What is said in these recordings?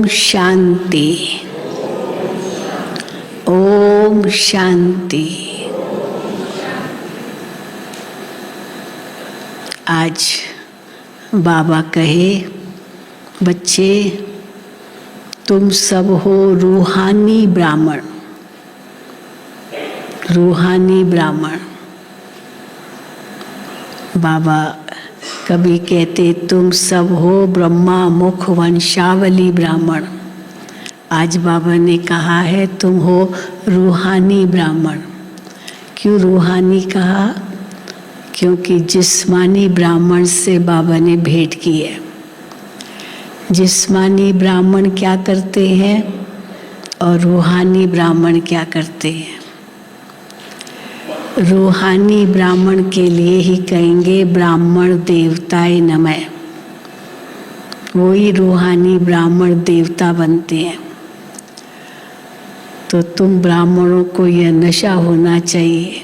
शांति, ओम शांति। आज बाबा कहे, बच्चे तुम सब हो रूहानी ब्राह्मण। रूहानी ब्राह्मण। बाबा कभी कहते तुम सब हो ब्रह्मा मुख वंशावली ब्राह्मण। आज बाबा ने कहा है तुम हो रूहानी ब्राह्मण। क्यों रूहानी कहा? क्योंकि जिस्मानी ब्राह्मण से बाबा ने भेंट की है। जिस्मानी ब्राह्मण क्या करते हैं और रूहानी ब्राह्मण क्या करते हैं? रूहानी ब्राह्मण के लिए ही कहेंगे ब्राह्मण देवताय नमः। वही रूहानी ब्राह्मण देवता बनते हैं। तो तुम ब्राह्मणों को यह नशा होना चाहिए,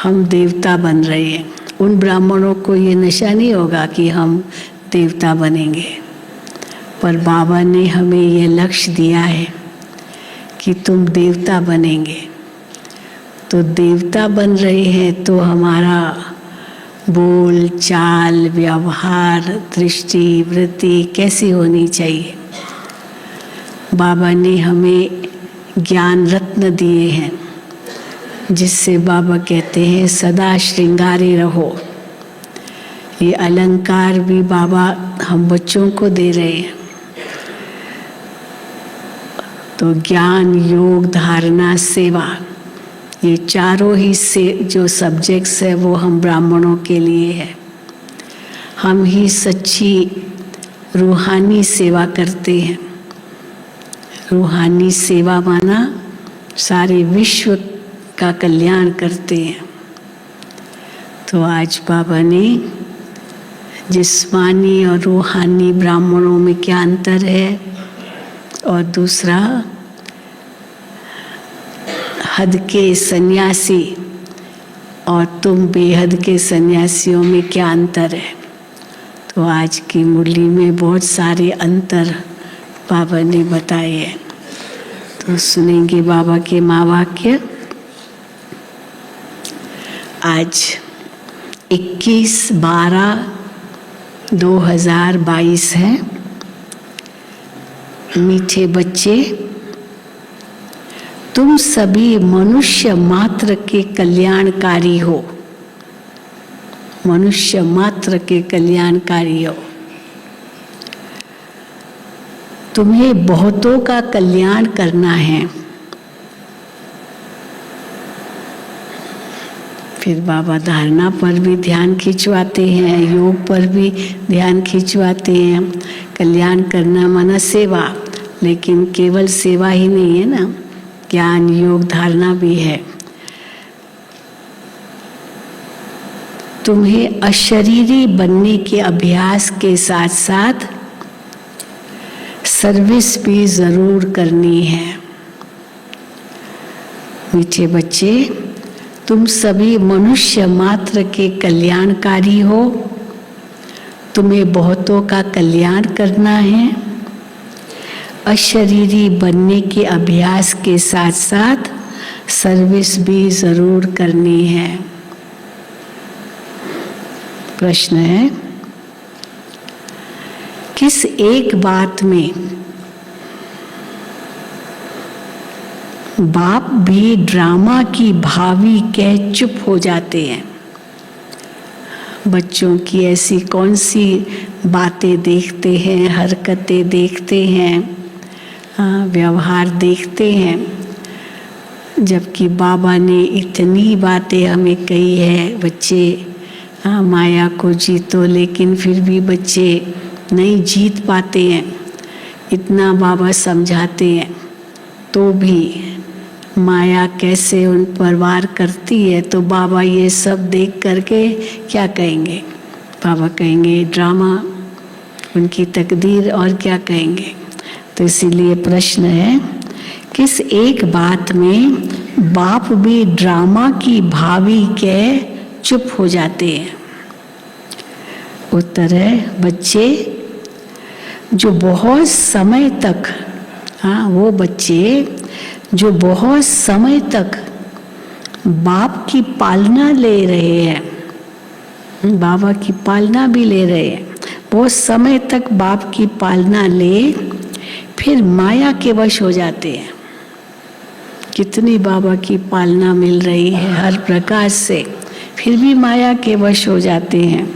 हम देवता बन रहे हैं। उन ब्राह्मणों को ये नशा नहीं होगा कि हम देवता बनेंगे, पर बाबा ने हमें ये लक्ष्य दिया है कि तुम देवता बनेंगे। तो देवता बन रहे हैं तो हमारा बोल चाल व्यवहार दृष्टि वृत्ति कैसी होनी चाहिए? बाबा ने हमें ज्ञान रत्न दिए हैं, जिससे बाबा कहते हैं सदा श्रृंगारे रहो। ये अलंकार भी बाबा हम बच्चों को दे रहे हैं। तो ज्ञान योग धारणा सेवा, ये चारों ही से जो सब्जेक्ट्स है वो हम ब्राह्मणों के लिए है। हम ही सच्ची रूहानी सेवा करते हैं। रूहानी सेवा माना सारे विश्व का कल्याण करते हैं। तो आज बाबा ने जिस्मानी और रूहानी ब्राह्मणों में क्या अंतर है, और दूसरा हद के सन्यासी और तुम बेहद के सन्यासियों में क्या अंतर है। तो आज की मुरली में बहुत सारे अंतर बाबा ने बताए हैं। तो सुनेंगे बाबा के महावाक्य। आज 21/12/2022 है। मीठे बच्चे, तुम सभी मनुष्य मात्र के कल्याणकारी हो। मनुष्य मात्र के कल्याणकारी हो। तुम्हें बहुतों का कल्याण करना है। फिर बाबा धारणा पर भी ध्यान खिंचवाते हैं, योग पर भी ध्यान खिंचवाते हैं। कल्याण करना माना सेवा, लेकिन केवल सेवा ही नहीं है ना, ज्ञान योग धारणा भी है। तुम्हें अशरीरी बनने के अभ्यास के साथ साथ सर्विस भी जरूर करनी है। मीठे बच्चे, तुम सभी मनुष्य मात्र के कल्याणकारी हो। तुम्हें बहुतों का कल्याण करना है। अशरीरी बनने के अभ्यास के साथ साथ सर्विस भी जरूर करनी है। प्रश्न है, किस एक बात में बाप भी ड्रामा की भावी कह चुप हो जाते हैं? बच्चों की ऐसी कौन सी बातें देखते हैं, हरकतें देखते हैं, व्यवहार देखते हैं, जबकि बाबा ने इतनी बातें हमें कही है बच्चे माया को जीतो, लेकिन फिर भी बच्चे नहीं जीत पाते हैं। इतना बाबा समझाते हैं तो भी माया कैसे उन पर वार करती है। तो बाबा ये सब देख करके क्या कहेंगे? बाबा कहेंगे ड्रामा, उनकी तकदीर, और क्या कहेंगे। तो इसीलिए प्रश्न है, किस एक बात में बाप भी ड्रामा की भावी कह चुप हो जाते हैं? उत्तर है, बच्चे जो बहुत समय तक, हाँ, वो बच्चे जो बहुत समय तक बाप की पालना ले रहे हैं, बाबा की पालना भी ले रहे हैं, बहुत समय तक बाप की पालना ले फिर माया के वश हो जाते हैं। कितनी बाबा की पालना मिल रही है हर प्रकार से, फिर भी माया के वश हो जाते हैं।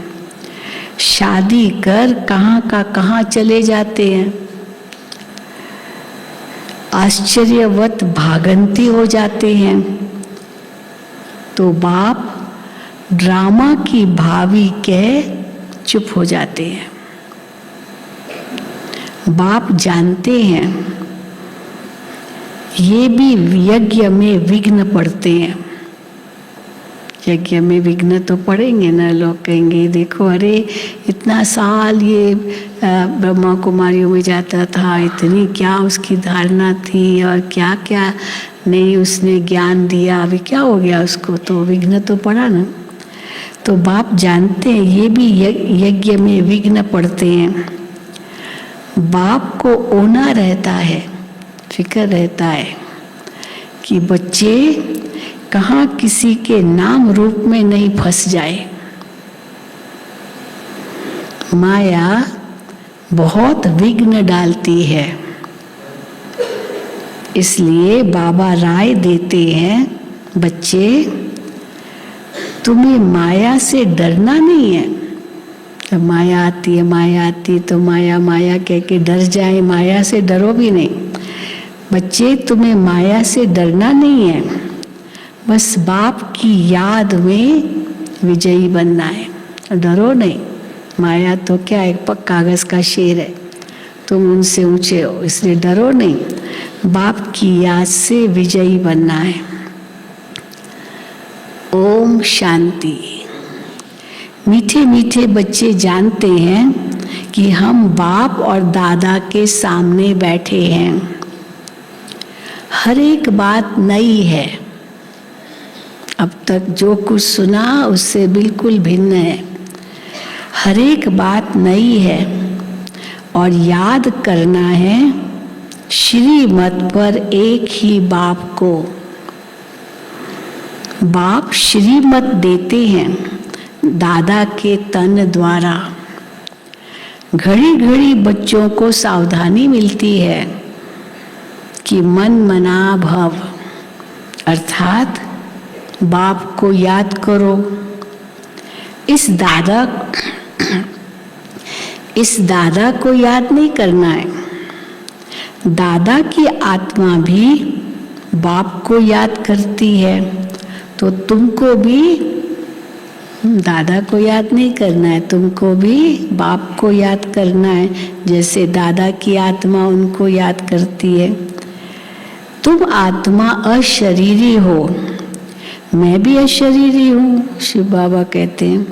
शादी कर कहाँ का कहाँ चले जाते हैं, आश्चर्यवत भागंती हो जाते हैं। तो बाप ड्रामा की भावी कह चुप हो जाते हैं। बाप जानते हैं ये भी यज्ञ में विघ्न पड़ते हैं। यज्ञ में विघ्न तो पड़ेंगे ना, लोग कहेंगे देखो अरे इतना साल ये ब्रह्मा कुमारियों में जाता था, इतनी क्या उसकी धारणा थी और क्या क्या नहीं उसने ज्ञान दिया, अभी क्या हो गया उसको, तो विघ्न तो पड़ा ना। तो बाप जानते हैं ये भी यज्ञ में विघ्न पड़ते हैं। बाप को ओना रहता है, फिक्र रहता है कि बच्चे कहाँ किसी के नाम रूप में नहीं फंस जाए। माया बहुत विघ्न डालती है, इसलिए बाबा राय देते हैं बच्चे तुम्हें माया से डरना नहीं है। जब माया आती है, माया आती है तो माया माया कह के डर जाए, माया से डरो भी नहीं। बच्चे तुम्हें माया से डरना नहीं है, बस बाप की याद में विजयी बनना है। डरो नहीं, माया तो क्या एक कागज का शेर है, तुम उनसे ऊंचे हो, इसलिए डरो नहीं, बाप की याद से विजयी बनना है। ओम शांति। मीठे मीठे बच्चे जानते हैं कि हम बाप और दादा के सामने बैठे हैं। हर एक बात नई है, अब तक जो कुछ सुना उससे बिल्कुल भिन्न है। हर एक बात नई है और याद करना है श्रीमत पर एक ही बाप को। बाप श्रीमत देते हैं दादा के तन द्वारा। घड़ी घड़ी बच्चों को सावधानी मिलती है कि मन मना भव, अर्थात बाप को याद करो। इस दादा को याद नहीं करना है। दादा की आत्मा भी बाप को याद करती है, तो तुमको भी दादा को याद नहीं करना है, तुमको भी बाप को याद करना है, जैसे दादा की आत्मा उनको याद करती है। तुम आत्मा अशरीरी हो, मैं भी अशरीरी हूँ, शिव बाबा कहते हैं।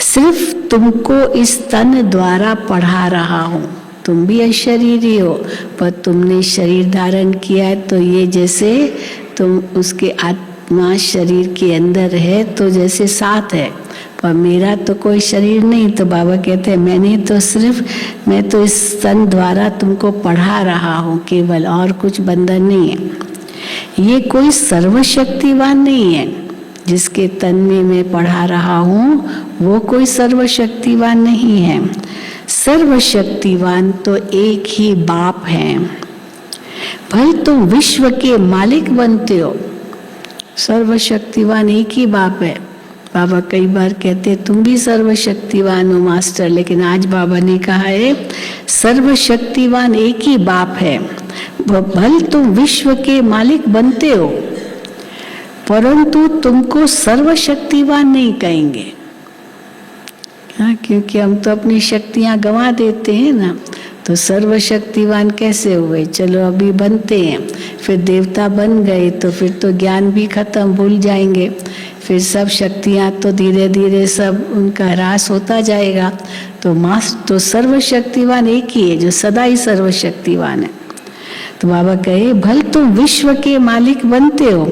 सिर्फ तुमको इस तन द्वारा पढ़ा रहा हूँ, तुम भी अशरीरी हो, पर तुमने शरीर धारण किया है, तो ये जैसे तुम उसके आत्मा शरीर के अंदर है तो जैसे साथ है, पर मेरा तो कोई शरीर नहीं। तो बाबा कहते हैं मैं तो इस तन द्वारा तुमको पढ़ा रहा हूँ केवल, और कुछ बंधन नहीं है। ये कोई सर्वशक्तिवान नहीं है, जिसके तन में मैं पढ़ा रहा हूँ वो कोई सर्वशक्तिवान नहीं है। सर्वशक्तिवान तो एक ही बाप है। भाई तुम विश्व के मालिक बनते हो, सर्वशक्तिवान एक ही बाप है। बाबा कई बार कहते तुम भी सर्वशक्तिवान हो मास्टर, लेकिन आज बाबा ने कहा है सर्वशक्तिवान एक ही बाप है। भले तुम विश्व के मालिक बनते हो, परंतु तुमको सर्वशक्तिवान नहीं कहेंगे। हाँ, क्योंकि हम तो अपनी शक्तियां गंवा देते हैं ना, तो सर्वशक्तिवान कैसे हुए? चलो अभी बनते हैं, फिर देवता बन गए तो फिर तो ज्ञान भी खत्म, भूल जाएंगे, फिर सब शक्तियां तो धीरे धीरे सब उनका ह्रास होता जाएगा। तो सर्वशक्तिवान एक ही है जो सदा ही सर्वशक्तिवान है। तो बाबा कहे भले तुम विश्व के मालिक बनते हो,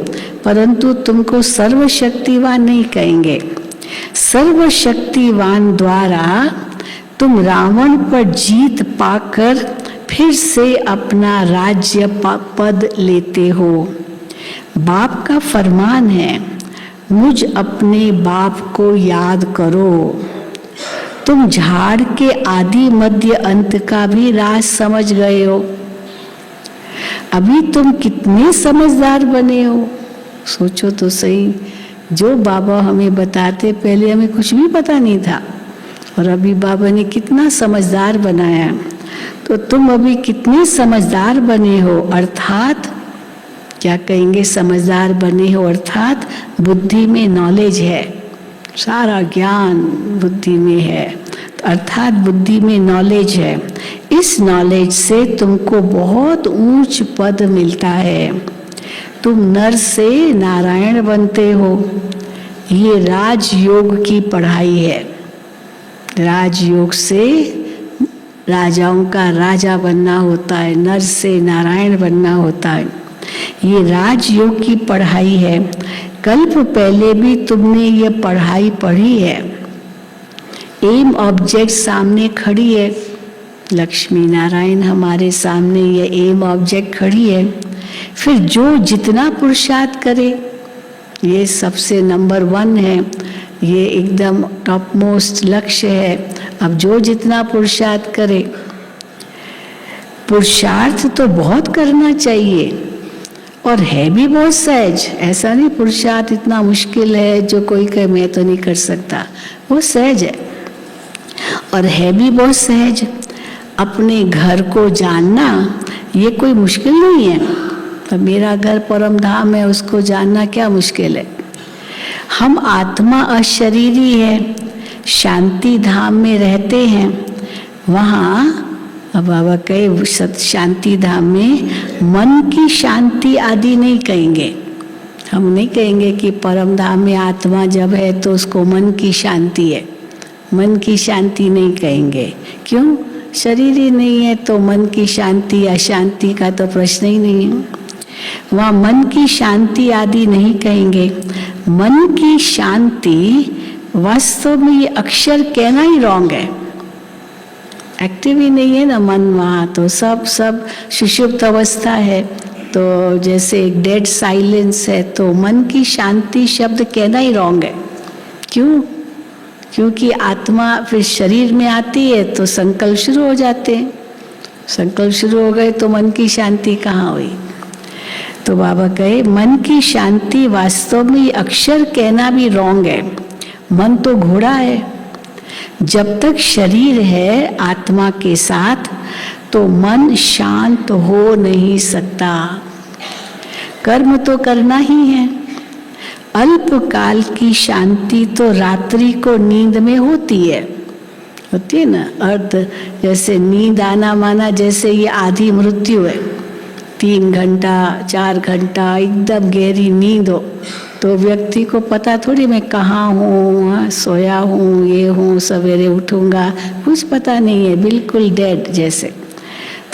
परंतु तुमको सर्वशक्तिवान नहीं कहेंगे। सर्वशक्तिवान द्वारा तुम रावण पर जीत पाकर फिर से अपना राज्य पद लेते हो। बाप का फरमान है, मुझ अपने बाप को याद करो। तुम झाड़ के आदि मध्य अंत का भी राज समझ गए हो। अभी तुम कितने समझदार बने हो, सोचो तो सही। जो बाबा हमें बताते, पहले हमें कुछ भी पता नहीं था, और अभी बाबा ने कितना समझदार बनाया। तो तुम अभी कितने समझदार बने हो, अर्थात क्या कहेंगे, समझदार बने हो अर्थात बुद्धि में नॉलेज है, सारा ज्ञान बुद्धि में है, अर्थात बुद्धि में नॉलेज है। इस नॉलेज से तुमको बहुत ऊंच पद मिलता है। तुम नर से नारायण बनते हो। ये राजयोग की पढ़ाई है। राजयोग से राजाओं का राजा बनना होता है, नर से नारायण बनना होता है। ये राजयोग की पढ़ाई है। कल्प पहले भी तुमने ये पढ़ाई पढ़ी है। एम ऑब्जेक्ट सामने खड़ी है, लक्ष्मी नारायण हमारे सामने ये एम ऑब्जेक्ट खड़ी है। फिर जो जितना पुरुषार्थ करे, ये सबसे नंबर 1 है, ये एकदम टॉप मोस्ट लक्ष्य है। अब जो जितना पुरुषार्थ करे, पुरुषार्थ तो बहुत करना चाहिए और है भी बहुत सहज। ऐसा नहीं पुरुषार्थ इतना मुश्किल है जो कोई कहे मैं तो नहीं कर सकता, वो सहज है और है भी बहुत सहज। अपने घर को जानना ये कोई मुश्किल नहीं है। तो मेरा घर परम धाम है, उसको जानना क्या मुश्किल है। हम आत्मा अशरीरी है, शांति धाम में रहते हैं। वहाँ अब बाबा कहे शांति धाम में मन की शांति आदि नहीं कहेंगे। हम नहीं कहेंगे कि परम धाम में आत्मा जब है तो उसको मन की शांति है। मन की शांति नहीं कहेंगे। क्यों? शरीर ही नहीं है तो मन की शांति अशांति का तो प्रश्न ही नहीं है। वहाँ मन की शांति आदि नहीं कहेंगे। मन की शांति वास्तव में ये अक्षर कहना ही रॉन्ग है। एक्टिव ही नहीं है ना मन वहाँ, तो सब सुषुप्त अवस्था है। तो जैसे एक डेड साइलेंस है, तो मन की शांति शब्द कहना ही रॉन्ग है। क्यों? क्योंकि आत्मा फिर शरीर में आती है तो संकल्प शुरू हो जाते हैं। संकल्प शुरू हो गए तो मन की शांति कहाँ हुई? तो बाबा कहे मन की शांति वास्तव में अक्षर कहना भी रॉन्ग है। मन तो घोड़ा है। जब तक शरीर है आत्मा के साथ तो मन शांत हो नहीं सकता। कर्म तो करना ही है। अल्पकाल की शांति तो रात्रि को नींद में होती है ना। अर्ध जैसे नींद आना माना जैसे ये आधी मृत्यु है। 3 घंटा 4 घंटा एकदम गहरी नींद हो तो व्यक्ति को पता थोड़ी मैं कहाँ हूँ, सोया हूँ, ये हूँ, सवेरे उठूँगा, कुछ पता नहीं है, बिल्कुल डेड जैसे।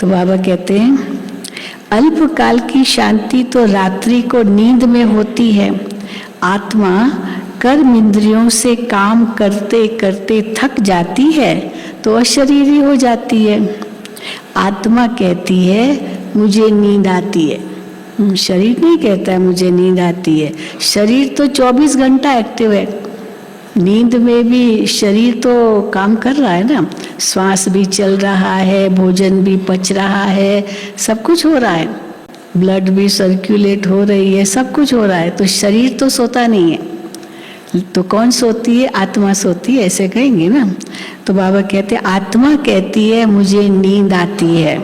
तो बाबा कहते हैं अल्पकाल की शांति तो रात्रि को नींद में होती है। आत्मा कर्म इंद्रियों से काम करते करते थक जाती है तो अशरीरी हो जाती है। आत्मा कहती है मुझे नींद आती है। शरीर नहीं कहता है मुझे नींद आती है। शरीर तो 24 घंटा एक्टिव है। नींद में भी शरीर तो काम कर रहा है ना, श्वास भी चल रहा है, भोजन भी पच रहा है, सब कुछ हो रहा है, ब्लड भी सर्कुलेट हो रही है, सब कुछ हो रहा है। तो शरीर तो सोता नहीं है। तो कौन सोती है? आत्मा सोती है, ऐसे कहेंगे ना। तो बाबा कहते हैं आत्मा कहती है मुझे नींद आती है,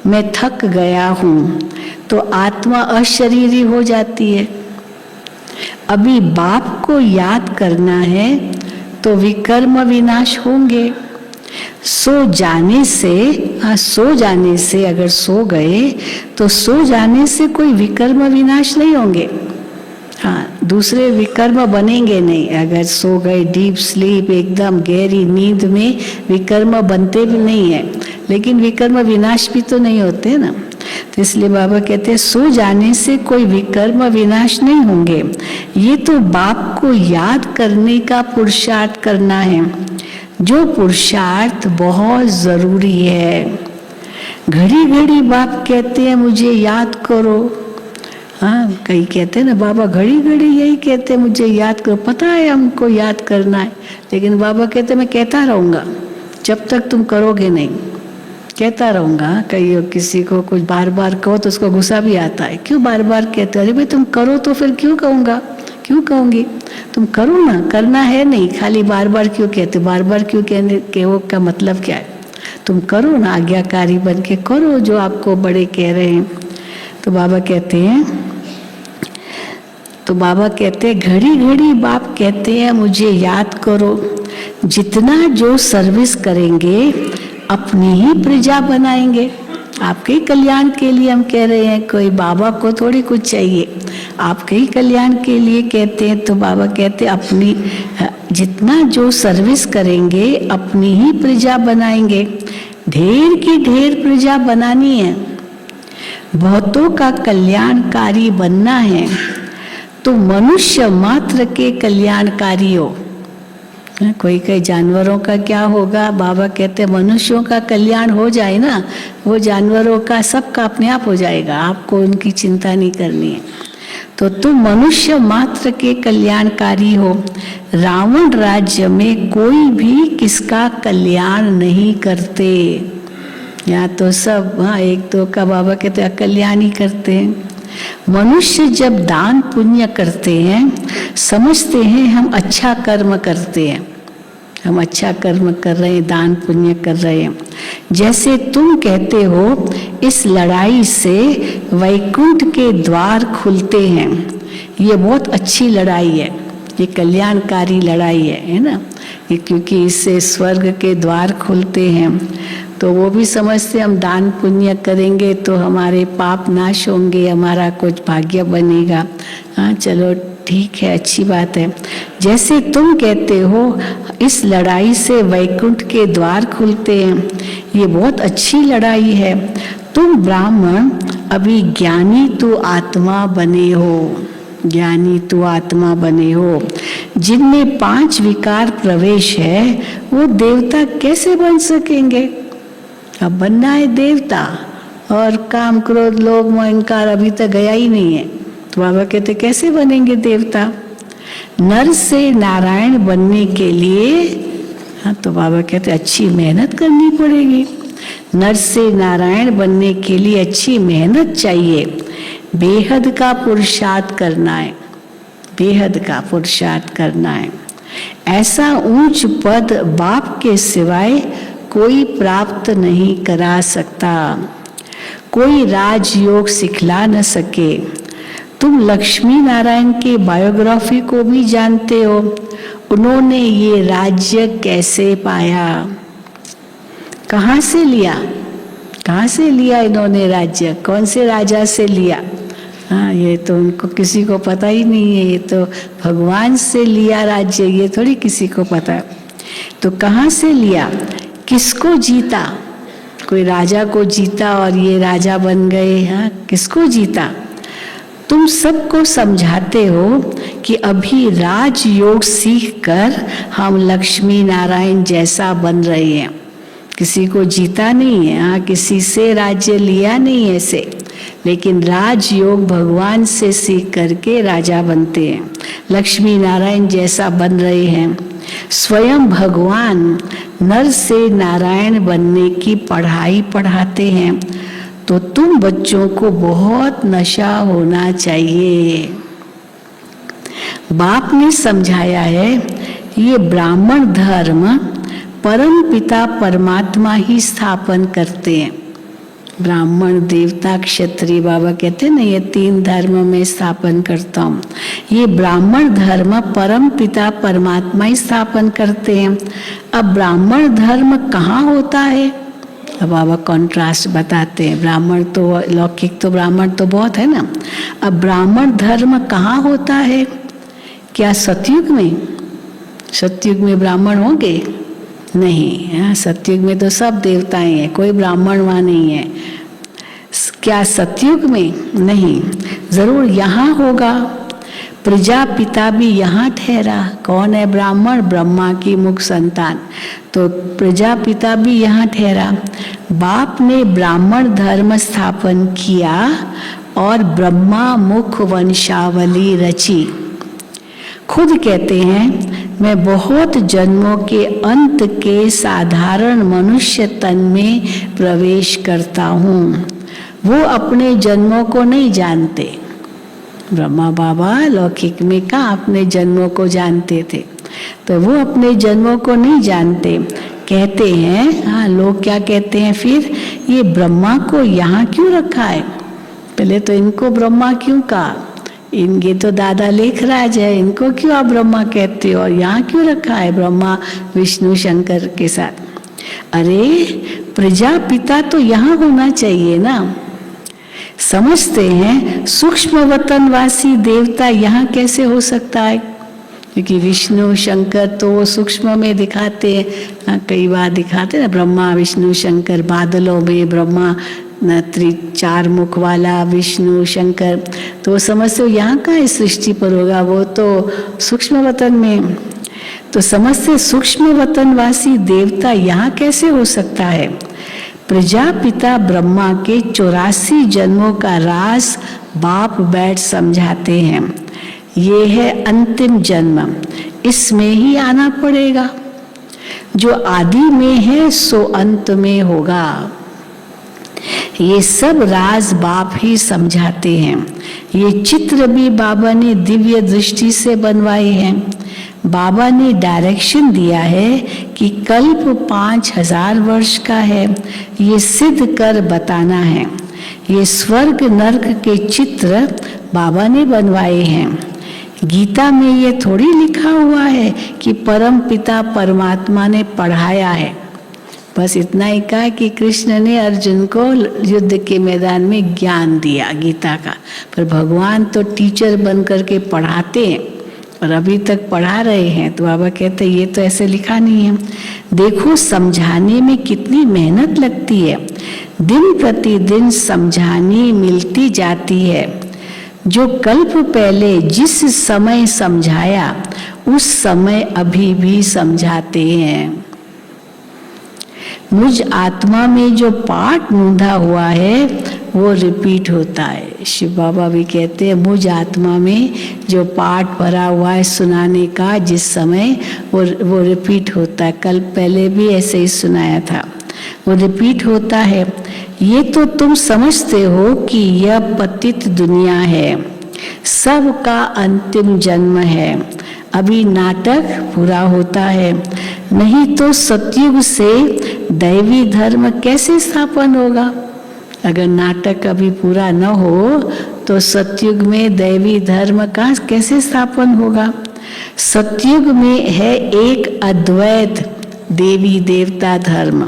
मैं थक गया हूँ, तो आत्मा अशरीरी हो जाती है। अभी बाप को याद करना है तो विकर्म विनाश होंगे। सो जाने से अगर सो गए तो सो जाने से कोई विकर्म विनाश नहीं होंगे। हाँ, दूसरे विकर्म बनेंगे नहीं। अगर सो गए डीप स्लीप, एकदम गहरी नींद में, विकर्म बनते भी नहीं है, लेकिन विकर्म विनाश भी तो नहीं होते ना। तो इसलिए बाबा कहते हैं सो जाने से कोई विकर्म विनाश नहीं होंगे। ये तो बाप को याद करने का पुरुषार्थ करना है। जो पुरुषार्थ बहुत जरूरी है। घड़ी घड़ी बाप कहते हैं मुझे याद करो। हाँ, कई कहते हैं ना बाबा घड़ी घड़ी यही कहते हैं मुझे याद करो। पता है हमको याद करना है, लेकिन बाबा कहते मैं कहता रहूँगा जब तक तुम करोगे नहीं। कहता रहूँगा। कई किसी को कुछ बार बार कहो तो उसको गुस्सा भी आता है, क्यों बार बार कहते हो? अरे भाई तुम करो तो फिर क्यों कहूँगा, क्यों कहूँगी? तुम करो ना, करना है नहीं, खाली बार बार क्यों कहते? बार बार क्यों कहने के वो का मतलब क्या है? तुम करो ना, आज्ञाकारी बन के करो जो आपको बड़े कह रहे हैं। तो बाबा कहते हैं घड़ी घड़ी बाप कहते हैं मुझे याद करो। जितना जो सर्विस करेंगे अपनी ही प्रजा बनाएंगे। आपके ही कल्याण के लिए हम कह रहे हैं, कोई बाबा को थोड़ी कुछ चाहिए, आपके ही कल्याण के लिए कहते हैं। तो बाबा कहते हैं अपनी जितना जो सर्विस करेंगे अपनी ही प्रजा बनाएंगे। ढेर की ढेर प्रजा बनानी है, बहुतों का कल्याणकारी बनना है। तो मनुष्य मात्र के कल्याणकारी हो। कोई कई जानवरों का क्या होगा? बाबा कहते हैं मनुष्यों का कल्याण हो जाए ना, वो जानवरों का सबका अपने आप हो जाएगा, आपको उनकी चिंता नहीं करनी है। तो तुम मनुष्य मात्र के कल्याणकारी हो। रावण राज्य में कोई भी किसका कल्याण नहीं करते। या तो सब एक दो का बाबा कहते हैं कल्याण ही करते हैं। मनुष्य जब दान पुण्य करते हैं समझते हैं हम अच्छा कर्म करते हैं, हम अच्छा कर्म कर रहे हैं, दान पुण्य कर रहे हैं। जैसे तुम कहते हो इस लड़ाई से वैकुंठ के द्वार खुलते हैं। ये बहुत अच्छी लड़ाई है, ये कल्याणकारी लड़ाई है ना। ये क्योंकि इससे स्वर्ग के द्वार खुलते हैं। तो वो भी समझते हम दान पुण्य करेंगे तो हमारे पाप नाश होंगे, हमारा कुछ भाग्य बनेगा। हाँ चलो ठीक है, अच्छी बात है। जैसे तुम कहते हो इस लड़ाई से वैकुंठ के द्वार खुलते हैं, ये बहुत अच्छी लड़ाई है। तुम ब्राह्मण अभी ज्ञानी तो आत्मा बने हो, ज्ञानी तो आत्मा बने हो। जिनमें 5 विकार प्रवेश है वो देवता कैसे बन सकेंगे? अब बनना है देवता, और काम क्रोध लोभ मोह अहंकार अभी तक गया ही नहीं है। तो बाबा कहते कैसे बनेंगे देवता? नर से नारायण बनने के लिए हाँ, तो बाबा कहते अच्छी मेहनत करनी पड़ेगी। नर से नारायण बनने के लिए अच्छी मेहनत चाहिए, बेहद का पुरुषार्थ करना है, बेहद का पुरुषार्थ करना है। ऐसा ऊंच पद बाप के सिवाय कोई प्राप्त नहीं करा सकता, कोई राजयोग सिखला न सके। तुम लक्ष्मी नारायण के बायोग्राफी को भी जानते हो, उन्होंने ये राज्य कैसे पाया, कहाँ से लिया, कहाँ से लिया इन्होंने राज्य, कौन से राजा से लिया? हाँ, ये तो उनको किसी को पता ही नहीं है। ये तो भगवान से लिया राज्य, ये थोड़ी किसी को पता है। तो कहाँ से लिया, किसको जीता? कोई राजा को जीता और ये राजा बन गए? हाँ, किसको जीता? तुम सबको समझाते हो कि अभी राजयोग सीखकर हम लक्ष्मी नारायण जैसा बन रहे हैं। किसी को जीता नहीं है, हाँ, किसी से राज्य लिया नहीं ऐसे, लेकिन राजयोग भगवान से सीख करके राजा बनते हैं, लक्ष्मी नारायण जैसा बन रहे हैं। स्वयं भगवान नर से नारायण बनने की पढ़ाई पढ़ाते हैं। तो तुम बच्चों को बहुत नशा होना चाहिए। बाप ने समझाया है ये ब्राह्मण धर्म परम पिता परमात्मा ही स्थापन करते हैं। ब्राह्मण देवता क्षत्रिय, बाबा कहते हैं ना ये 3 धर्म में स्थापन करता हूँ। ये ब्राह्मण धर्म परम पिता परमात्मा ही स्थापन करते हैं। अब ब्राह्मण धर्म कहाँ होता है? अब बाबा कॉन्ट्रास्ट बताते हैं। ब्राह्मण तो लौकिक तो ब्राह्मण तो बहुत है ना। अब ब्राह्मण धर्म कहाँ होता है? क्या सतयुग में? सतयुग में ब्राह्मण होंगे? नहीं, सतयुग में तो सब देवताएं हैं, कोई ब्राह्मण वहाँ नहीं है। क्या सतयुग में? नहीं, जरूर यहाँ होगा। प्रजापिता भी यहाँ ठहरा। कौन है ब्राह्मण? ब्रह्मा की मुख संतान। तो प्रजापिता भी यहाँ ठहरा। बाप ने ब्राह्मण धर्म स्थापन किया और ब्रह्मा मुख वंशावली रची। खुद कहते हैं, मैं बहुत जन्मों के अंत के साधारण मनुष्य तन में प्रवेश करता हूँ। वो अपने जन्मों को नहीं जानते। ब्रह्मा बाबा लौकिक में कहाँ अपने जन्मों को जानते थे, तो वो अपने जन्मों को नहीं जानते। कहते हैं, हाँ, लोग क्या कहते हैं फिर, ये ब्रह्मा को यहाँ क्यों रखा है? पहले तो इनको ब्रह्मा क्यों कहा? इनके तो दादा लेखराज है, इनको क्यों आप ब्रह्मा कहते हो? और यहाँ क्यों रखा है ब्रह्मा विष्णु शंकर के साथ? अरे प्रजापिता तो यहाँ होना चाहिए ना। समझते हैं सूक्ष्म वतनवासी देवता यहाँ कैसे हो सकता है? क्योंकि विष्णु शंकर तो सूक्ष्म में दिखाते हैं, कई बार दिखाते हैं, ब्रह्मा विष्णु शंकर बादलों में, ब्रह्मा चार मुख वाला विष्णु शंकर। तो समझते हो यहाँ का इस सृष्टि पर होगा, वो तो सूक्ष्म वतन में। तो समझते सूक्ष्म वतनवासी देवता यहाँ कैसे हो सकता है? प्रजापिता ब्रह्मा के 84 जन्मों का राज बाप बैठ समझाते हैं। ये है अंतिम जन्म, इसमें ही आना पड़ेगा। जो आदि में है सो अंत में होगा। ये सब राज बाप ही समझाते हैं। ये चित्र भी बाबा ने दिव्य दृष्टि से बनवाए हैं। बाबा ने डायरेक्शन दिया है कि कल्प 5000 वर्ष का है, ये सिद्ध कर बताना है। ये स्वर्ग नरक के चित्र बाबा ने बनवाए हैं। गीता में ये थोड़ी लिखा हुआ है कि परम पिता परमात्मा ने पढ़ाया है। बस इतना ही कहा कि कृष्ण ने अर्जुन को युद्ध के मैदान में ज्ञान दिया गीता का, पर भगवान तो टीचर बन करके पढ़ाते हैं और अभी तक पढ़ा रहे हैं। तो बाबा कहते हैं ये तो ऐसे लिखा नहीं है। देखो समझाने में कितनी मेहनत लगती है, दिन प्रतिदिन समझानी मिलती जाती है। जो कल्प पहले जिस समय समझाया उस समय अभी भी समझाते हैं। मुझ आत्मा में जो पाठ मूंधा हुआ है वो रिपीट होता है। शिव बाबा भी कहते हैं मुझ आत्मा में जो पाठ भरा हुआ है सुनाने का, जिस समय वो रिपीट होता है। कल पहले भी ऐसे ही सुनाया था, वो रिपीट होता है। ये तो तुम समझते हो कि यह पतित दुनिया है, सबका अंतिम जन्म है। अभी नाटक पूरा होता है, नहीं तो सतयुग से दैवी धर्म कैसे स्थापन होगा? अगर नाटक अभी पूरा न हो तो सतयुग में दैवी धर्म का कैसे स्थापन होगा? सतयुग में है एक अद्वैत देवी देवता धर्म।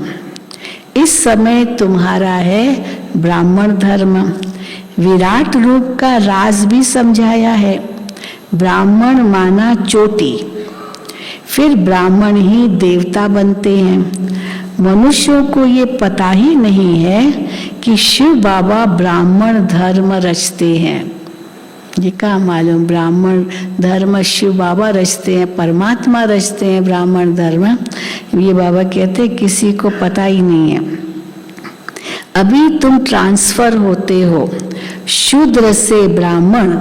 इस समय तुम्हारा है ब्राह्मण धर्म। विराट रूप का राज भी समझाया है। ब्राह्मण माना चोटी, फिर ब्राह्मण ही देवता बनते हैं। मनुष्यों को ये पता ही नहीं है कि शिव बाबा ब्राह्मण धर्म रचते हैं। ये क्या मालूम, ब्राह्मण धर्म शिव बाबा रचते हैं, परमात्मा रचते हैं ब्राह्मण धर्म। ये बाबा कहते हैं किसी को पता ही नहीं है। अभी तुम ट्रांसफर होते हो शूद्र से ब्राह्मण,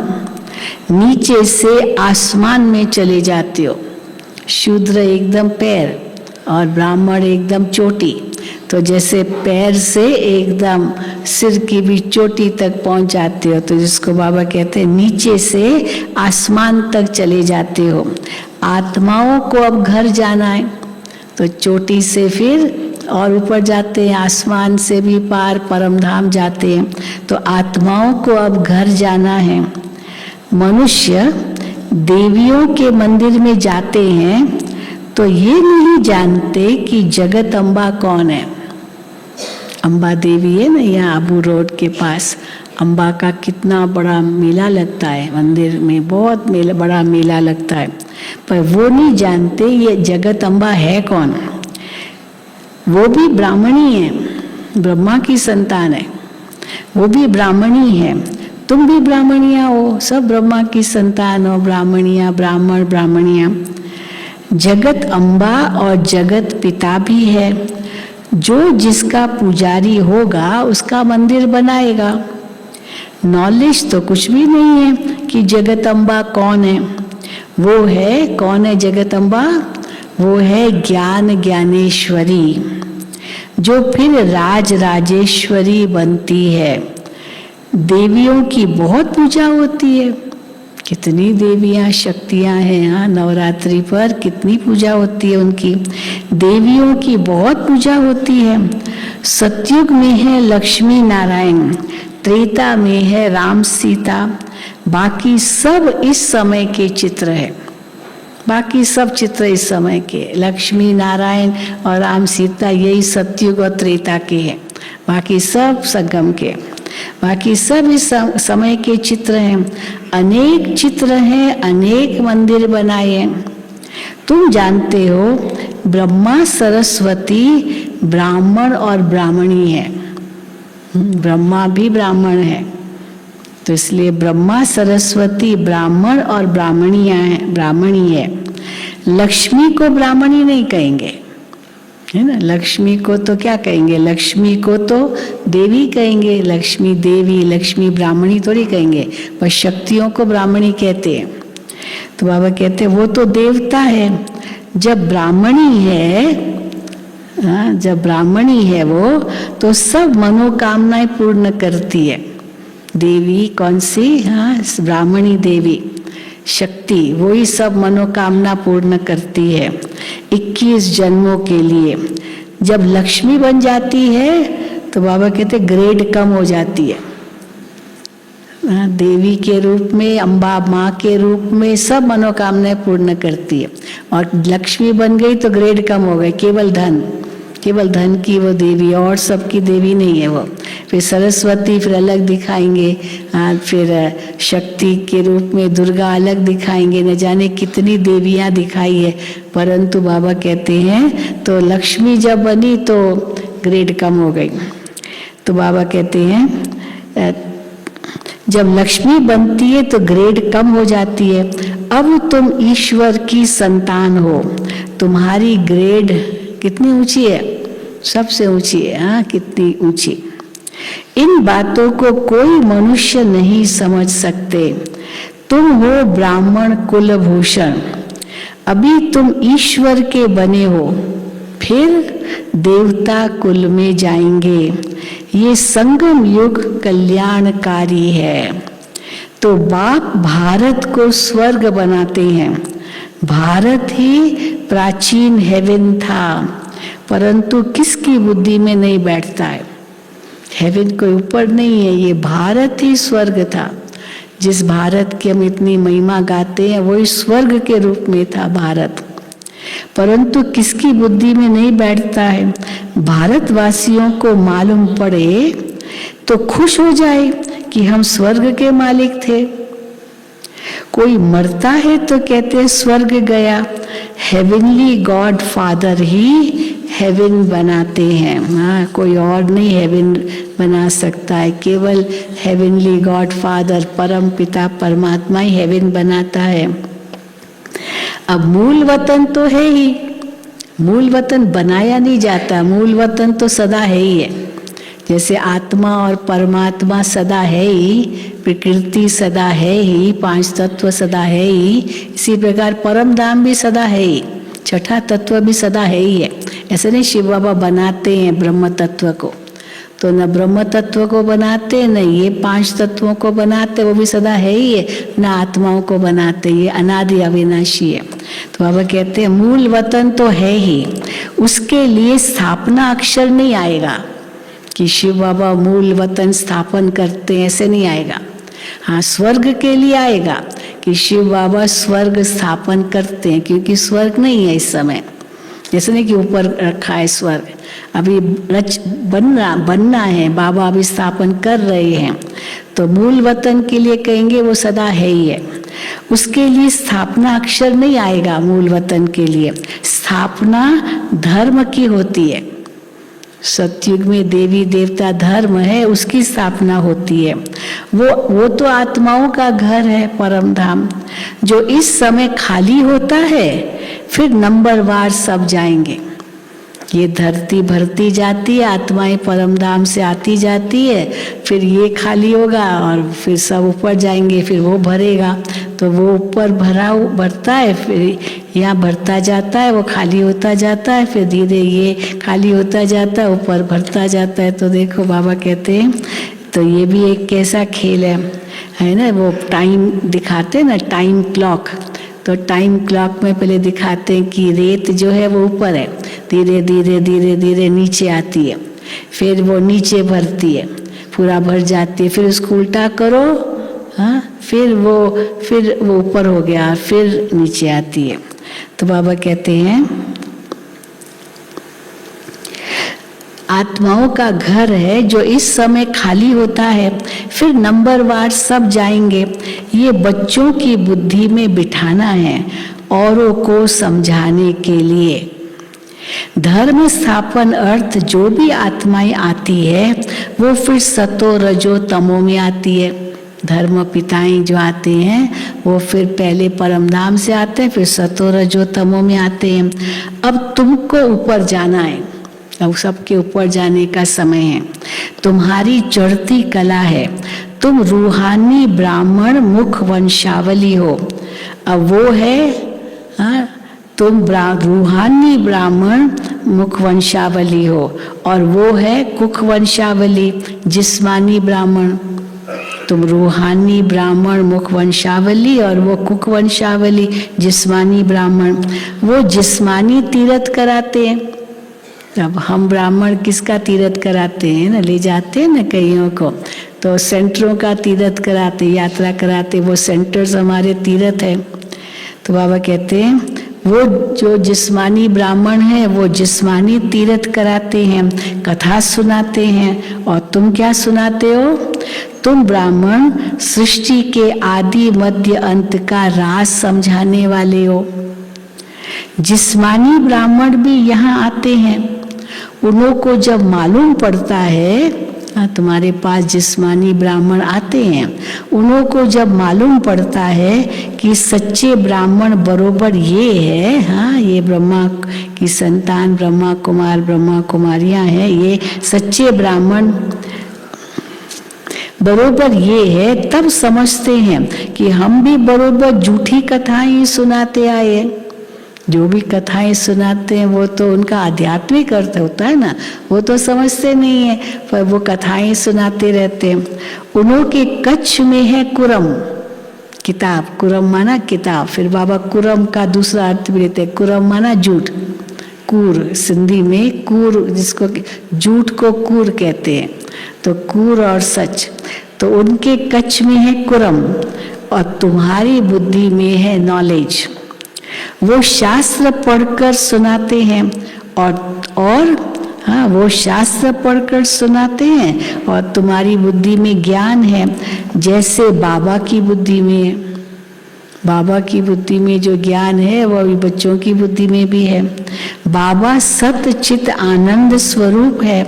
नीचे से आसमान में चले जाते हो। शूद्र एकदम पैर और ब्राह्मण एकदम चोटी। तो जैसे पैर से एकदम सिर की भी चोटी तक पहुंच जाते हो, तो जिसको बाबा कहते हैं नीचे से आसमान तक चले जाते हो। आत्माओं को अब घर जाना है, तो चोटी से फिर और ऊपर जाते हैं, आसमान से भी पार परम धाम जाते हैं। तो आत्माओं को अब घर जाना है। मनुष्य देवियों के मंदिर में जाते हैं तो ये नहीं जानते कि जगत अम्बा कौन है। अम्बा देवी है ना, यहाँ आबू रोड के पास अम्बा का कितना बड़ा मेला लगता है, मंदिर में बहुत बड़ा मेला लगता है, पर वो नहीं जानते ये जगत अम्बा है कौन। वो भी ब्राह्मणी है, ब्रह्मा की संतान है, वो भी ब्राह्मणी है, तुम भी ब्राह्मणिया हो, सब ब्रह्मा की संतान हो, ब्राह्मणिया, ब्राह्मण, ब्राह्मणिया। जगत अम्बा और जगत पिता भी है, जो जिसका पुजारी होगा उसका मंदिर बनाएगा। नॉलेज तो कुछ भी नहीं है कि जगत अम्बा कौन है। वो है, कौन है जगत अम्बा? वो है ज्ञान ज्ञानेश्वरी, जो फिर राज राजेश्वरी बनती है। देवियों की बहुत पूजा होती है, कितनी देवियां शक्तियां हैं। हाँ, नवरात्रि पर कितनी पूजा होती है उनकी। देवियों की बहुत पूजा होती है। सतयुग में है लक्ष्मी नारायण, त्रेता में है राम सीता, बाकी सब इस समय के चित्र है। बाकी सब चित्र इस समय के, लक्ष्मी नारायण और राम सीता, यही सतयुग और त्रेता के हैं। बाकी सब संगम के, बाकी सब इस समय के चित्र हैं। अनेक चित्र हैं, अनेक मंदिर बनाए हैं। तुम जानते हो ब्रह्मा सरस्वती ब्राह्मण और ब्राह्मणी है। ब्रह्मा भी ब्राह्मण है, तो इसलिए ब्रह्मा सरस्वती ब्राह्मण और ब्राह्मणी है। लक्ष्मी को ब्राह्मणी नहीं कहेंगे, है ना। लक्ष्मी को तो क्या कहेंगे? लक्ष्मी को तो देवी कहेंगे, लक्ष्मी देवी, लक्ष्मी ब्राह्मणी थोड़ी कहेंगे। पर शक्तियों को ब्राह्मणी कहते हैं। तो बाबा कहते हैं वो तो देवता है। जब ब्राह्मणी है, हाँ, जब ब्राह्मणी है वो, तो सब मनोकामनाएं पूर्ण करती है। देवी कौन सी? हाँ, ब्राह्मणी देवी शक्ति, वही सब मनोकामना पूर्ण करती है 21 जन्मों के लिए। जब लक्ष्मी बन जाती है तो बाबा कहते ग्रेड कम हो जाती है। देवी के रूप में, अम्बा माँ के रूप में सब मनोकामनाएं पूर्ण करती है। और लक्ष्मी बन गई तो ग्रेड कम हो गए, केवल धन की वो देवी, और सबकी देवी नहीं है वो। फिर सरस्वती फिर अलग दिखाएंगे, फिर शक्ति के रूप में दुर्गा अलग दिखाएंगे, न जाने कितनी देवियां दिखाई है। परंतु बाबा कहते हैं तो लक्ष्मी जब बनी तो ग्रेड कम हो गई। तो बाबा कहते हैं जब लक्ष्मी बनती है तो ग्रेड कम हो जाती है। अब तुम ईश्वर की संतान हो, तुम्हारी ग्रेड कितनी ऊंची है? सबसे ऊंची है। हाँ, कितनी ऊंची। इन बातों को कोई मनुष्य नहीं समझ सकते। तुम हो ब्राह्मण कुलभूषण, अभी तुम ईश्वर के बने हो, फिर देवता कुल में जाएंगे। ये संगम युग कल्याणकारी है। तो बाप भारत को स्वर्ग बनाते हैं। भारत ही प्राचीन हेवन था, परंतु किसकी बुद्धि में नहीं बैठता है। हेवन कोई ऊपर नहीं है, ये भारत ही स्वर्ग था। जिस भारत की हम इतनी महिमा गाते हैं वही स्वर्ग के रूप में था भारत, परंतु किसकी बुद्धि में नहीं बैठता है। भारतवासियों को मालूम पड़े तो खुश हो जाए कि हम स्वर्ग के मालिक थे। कोई मरता है तो कहते हैं स्वर्ग गया। हेवनली गॉड फादर ही हेवन बनाते हैं। हाँ, कोई और नहीं हेवन बना सकता है, केवल हेवनली गॉड फादर परम पिता परमात्मा ही हेवन बनाता है। अब मूल वतन तो है ही, मूल वतन बनाया नहीं जाता, मूल वतन तो सदा है ही है। जैसे आत्मा और परमात्मा सदा है ही, प्रकृति सदा है ही, पांच तत्व सदा है ही, इसी प्रकार परम धाम भी सदा है ही, छठा तत्व भी सदा है ही है। ऐसे नहीं शिव बाबा बनाते हैं ब्रह्म तत्व को, तो न ब्रह्म तत्व को बनाते न ये पांच तत्वों को बनाते, वो भी सदा है ही है, न आत्माओं को बनाते, ये अनादि अविनाशी है। तो बाबा कहते हैं मूल वतन तो है ही, उसके लिए स्थापना अक्षर नहीं आएगा कि शिव बाबा मूल वतन स्थापन करते हैं, ऐसे नहीं आएगा। हाँ, स्वर्ग के लिए आएगा कि शिव बाबा स्वर्ग स्थापन करते हैं, क्योंकि स्वर्ग नहीं है इस समय। जैसे नहीं कि ऊपर रखा है स्वर्ग, अभी बनना है, बाबा अभी स्थापन कर रहे हैं। तो मूल वतन के लिए कहेंगे वो सदा है ही है, उसके लिए स्थापना अक्षर नहीं आएगा। मूल वतन के लिए स्थापना धर्म की होती है, सतयुग में देवी देवता धर्म है, उसकी स्थापना होती है। वो तो आत्माओं का घर है, परम धाम, जो इस समय खाली होता है, फिर नंबरवार सब जाएंगे। ये धरती भरती जाती है, आत्माएं परम धाम से आती जाती है, फिर ये खाली होगा और फिर सब ऊपर जाएंगे, फिर वो भरेगा। तो वो ऊपर भरता है, फिर यहाँ भरता जाता है, वो खाली होता जाता है, फिर धीरे ये खाली होता जाता है, ऊपर भरता जाता है। तो देखो बाबा कहते हैं, तो ये भी एक कैसा खेल है ना। वो टाइम दिखाते हैं ना, टाइम क्लॉक। तो टाइम क्लॉक में पहले दिखाते हैं कि रेत जो है वो ऊपर है, धीरे धीरे धीरे धीरे नीचे आती है, फिर वो नीचे भरती है, पूरा भर जाती है, फिर उसको उल्टा करो, हाँ, फिर वो ऊपर हो गया, फिर नीचे आती है। तो बाबा कहते हैं आत्माओं का घर है जो इस समय खाली होता है, फिर नंबरवार सब जाएंगे। ये बच्चों की बुद्धि में बिठाना है, औरों को समझाने के लिए। धर्म स्थापन अर्थ जो भी आत्माएं आती है, वो फिर सतो रजो तमो में आती है। धर्म पिताएं जो आते हैं, वो फिर पहले परमधाम से आते हैं, फिर सतो रजो तमो में आते हैं। अब तुमको ऊपर जाना है, अब सबके ऊपर जाने का समय है। तुम्हारी चढ़ती कला है, तुम रूहानी ब्राह्मण मुख वंशावली हो। अब वो है, हाँ, तुम रूहानी ब्राह्मण मुख वंशावली हो, और वो है कुख वंशावली जिस्मानी ब्राह्मण। तुम रूहानी ब्राह्मण मुख वंशावली और वो कुख वंशावली जिस्मानी ब्राह्मण। वो जिस्मानी तीर्थ कराते हैं। अब हम ब्राह्मण किसका तीर्थ कराते हैं ना, ले जाते हैं ना कईयों को, तो सेंटरों का तीर्थ कराते, यात्रा कराते, वो सेंटर्स हमारे तीर्थ है। तो बाबा कहते हैं वो जो जिस्मानी ब्राह्मण है, वो जिस्मानी तीर्थ कराते हैं, कथा सुनाते हैं। और तुम क्या सुनाते हो? तुम ब्राह्मण सृष्टि के आदि मध्य अंत का राज समझाने वाले हो। जिस्मानी ब्राह्मण भी यहाँ आते हैं। उन्हों को जब मालूम पड़ता है, तुम्हारे पास जिस्मानी ब्राह्मण आते हैं, उन्हों को जब मालूम पड़ता है कि सच्चे ब्राह्मण बरोबर ये है, हाँ, ये ब्रह्मा की संतान, ब्रह्मा कुमार ब्रह्मा कुमारियां हैं, ये सच्चे ब्राह्मण बरोबर ये है, तब समझते हैं कि हम भी बरोबर झूठी कथाएं सुनाते आए। जो भी कथाएं सुनाते हैं वो तो उनका आध्यात्मिक अर्थ होता है ना, वो तो समझते नहीं है, पर वो कथाएं सुनाते रहते हैं। उन्हों के कच्छ में है कुरम, किताब। कुरम माना किताब। फिर बाबा कुरम का दूसरा अर्थ भी लेते हैं। कुरम माना झूठ, कूर, सिंधी में कूर, जिसको झूठ को कूर कहते हैं। तो कूर और सच, तो उनके कच्छ में है कुरम और तुम्हारी बुद्धि में है नॉलेज। वो शास्त्र पढ़कर सुनाते हैं और हाँ, वो शास्त्र पढ़कर सुनाते हैं और तुम्हारी बुद्धि में ज्ञान है, जैसे बाबा की बुद्धि में है। बाबा की बुद्धि में जो ज्ञान है वो अभी बच्चों की बुद्धि में भी है। बाबा सत्य चित आनंद स्वरूप है,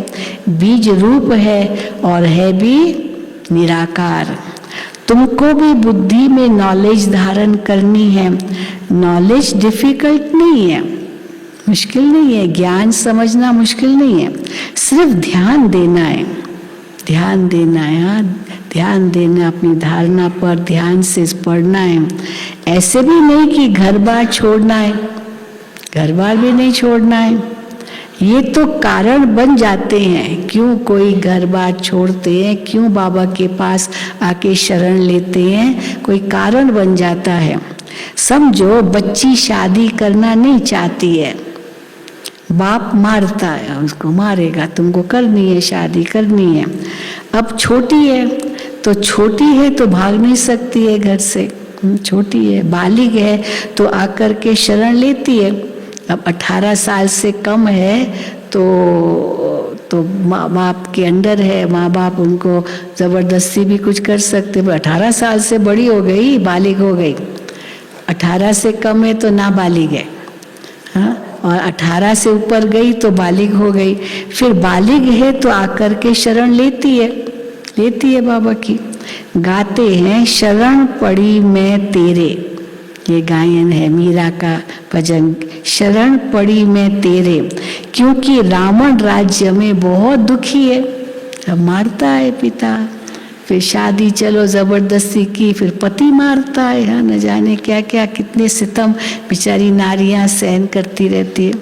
बीज रूप है और है भी निराकार। तुमको भी बुद्धि में नॉलेज धारण करनी है। नॉलेज डिफिकल्ट नहीं है, मुश्किल नहीं है, ज्ञान समझना मुश्किल नहीं है, सिर्फ ध्यान देना है। ध्यान देना है, हाँ, ध्यान देना, अपनी धारणा पर ध्यान से पढ़ना है। ऐसे भी नहीं कि घर बार छोड़ना है, घर बार भी नहीं छोड़ना है। ये तो कारण बन जाते हैं, क्यों कोई घर बार छोड़ते हैं, क्यों बाबा के पास आके शरण लेते हैं, कोई कारण बन जाता है। समझो बच्ची शादी करना नहीं चाहती है, बाप मारता है, उसको मारेगा, तुमको करनी है शादी, करनी है। अब छोटी है, तो छोटी है तो भाग नहीं सकती है घर से, छोटी है, बालिग है तो आकर के शरण लेती है। अब 18 साल से कम है तो माँ बाप के अंडर है, माँ बाप उनको ज़बरदस्ती भी कुछ कर सकते। पर 18 साल से बड़ी हो गई, बालिग हो गई, 18 से कम है तो नाबालिग है, हाँ, और 18 से ऊपर गई तो बालिग हो गई। फिर बालिग है तो आकर के शरण लेती है बाबा की। गाते हैं शरण पड़ी मैं तेरे, ये गायन है मीरा का भजन। शरण पड़ी मैं तेरे, क्योंकि रावण राज्य में बहुत दुखी है। अब मारता है पिता, फिर शादी चलो जबरदस्ती की, फिर पति मारता है। हाँ, न जाने क्या क्या कितने सितम बेचारी नारियां सहन करती रहती है।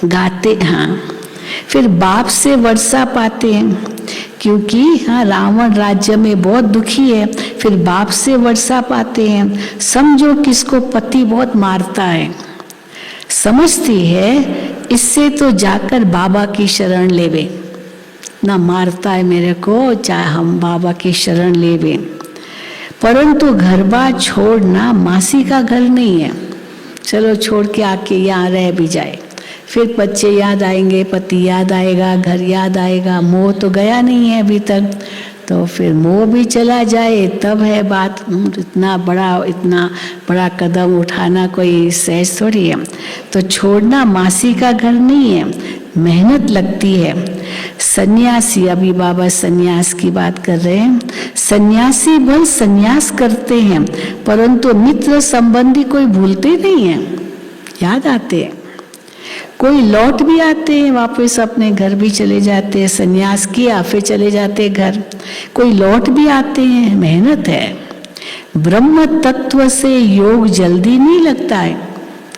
गाते हाँ, फिर बाप से वर्षा पाते हैं, क्योंकि हाँ रावण राज्य में बहुत दुखी है। फिर बाप से वर्षा पाते हैं। समझो किसको पति बहुत मारता है, समझती है इससे तो जाकर बाबा की शरण लेवे, ना मारता है मेरे को, चाहे हम बाबा की शरण लेवे। परंतु घर बार छोड़ना मासी का घर नहीं है। चलो छोड़ के आके यहाँ रह भी जाए, फिर बच्चे याद आएंगे, पति याद आएगा, घर याद आएगा। मोह तो गया नहीं है अभी तक, तो फिर मोह भी चला जाए तब है बात। इतना बड़ा कदम उठाना कोई सहज थोड़ी है। तो छोड़ना मासी का घर नहीं है, मेहनत लगती है। सन्यासी, अभी बाबा सन्यास की बात कर रहे हैं। सन्यासी बल सन्यास करते हैं, परंतु मित्र संबंधी कोई भूलते नहीं है, याद आते हैं। कोई लौट भी आते हैं, वापस अपने घर भी चले जाते हैं। सन्यास किया फिर चले जाते हैं घर। कोई लौट भी आते हैं, मेहनत है। ब्रह्म तत्व से योग जल्दी नहीं लगता है।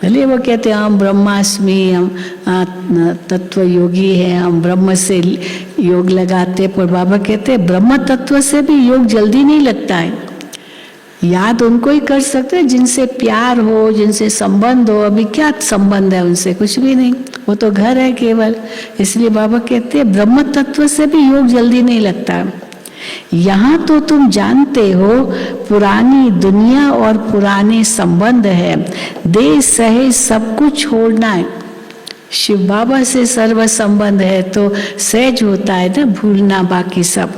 भले वो कहते हैं हम ब्रह्मास्मि, हम तत्व योगी हैं, हम ब्रह्म से योग लगाते, पर बाबा कहते हैं ब्रह्म तत्व से भी योग जल्दी नहीं लगता है। याद उनको ही कर सकते हैं जिनसे प्यार हो, जिनसे संबंध हो। अभी क्या संबंध है उनसे? कुछ भी नहीं, वो तो घर है केवल। इसलिए बाबा कहते हैं ब्रह्म तत्व से भी योग जल्दी नहीं लगता। यहाँ तो तुम जानते हो पुरानी दुनिया और पुराने संबंध है, देह सहे सब कुछ छोड़ना है। शिव बाबा से सर्व संबंध है तो सहज होता है ना भूलना बाकी सब।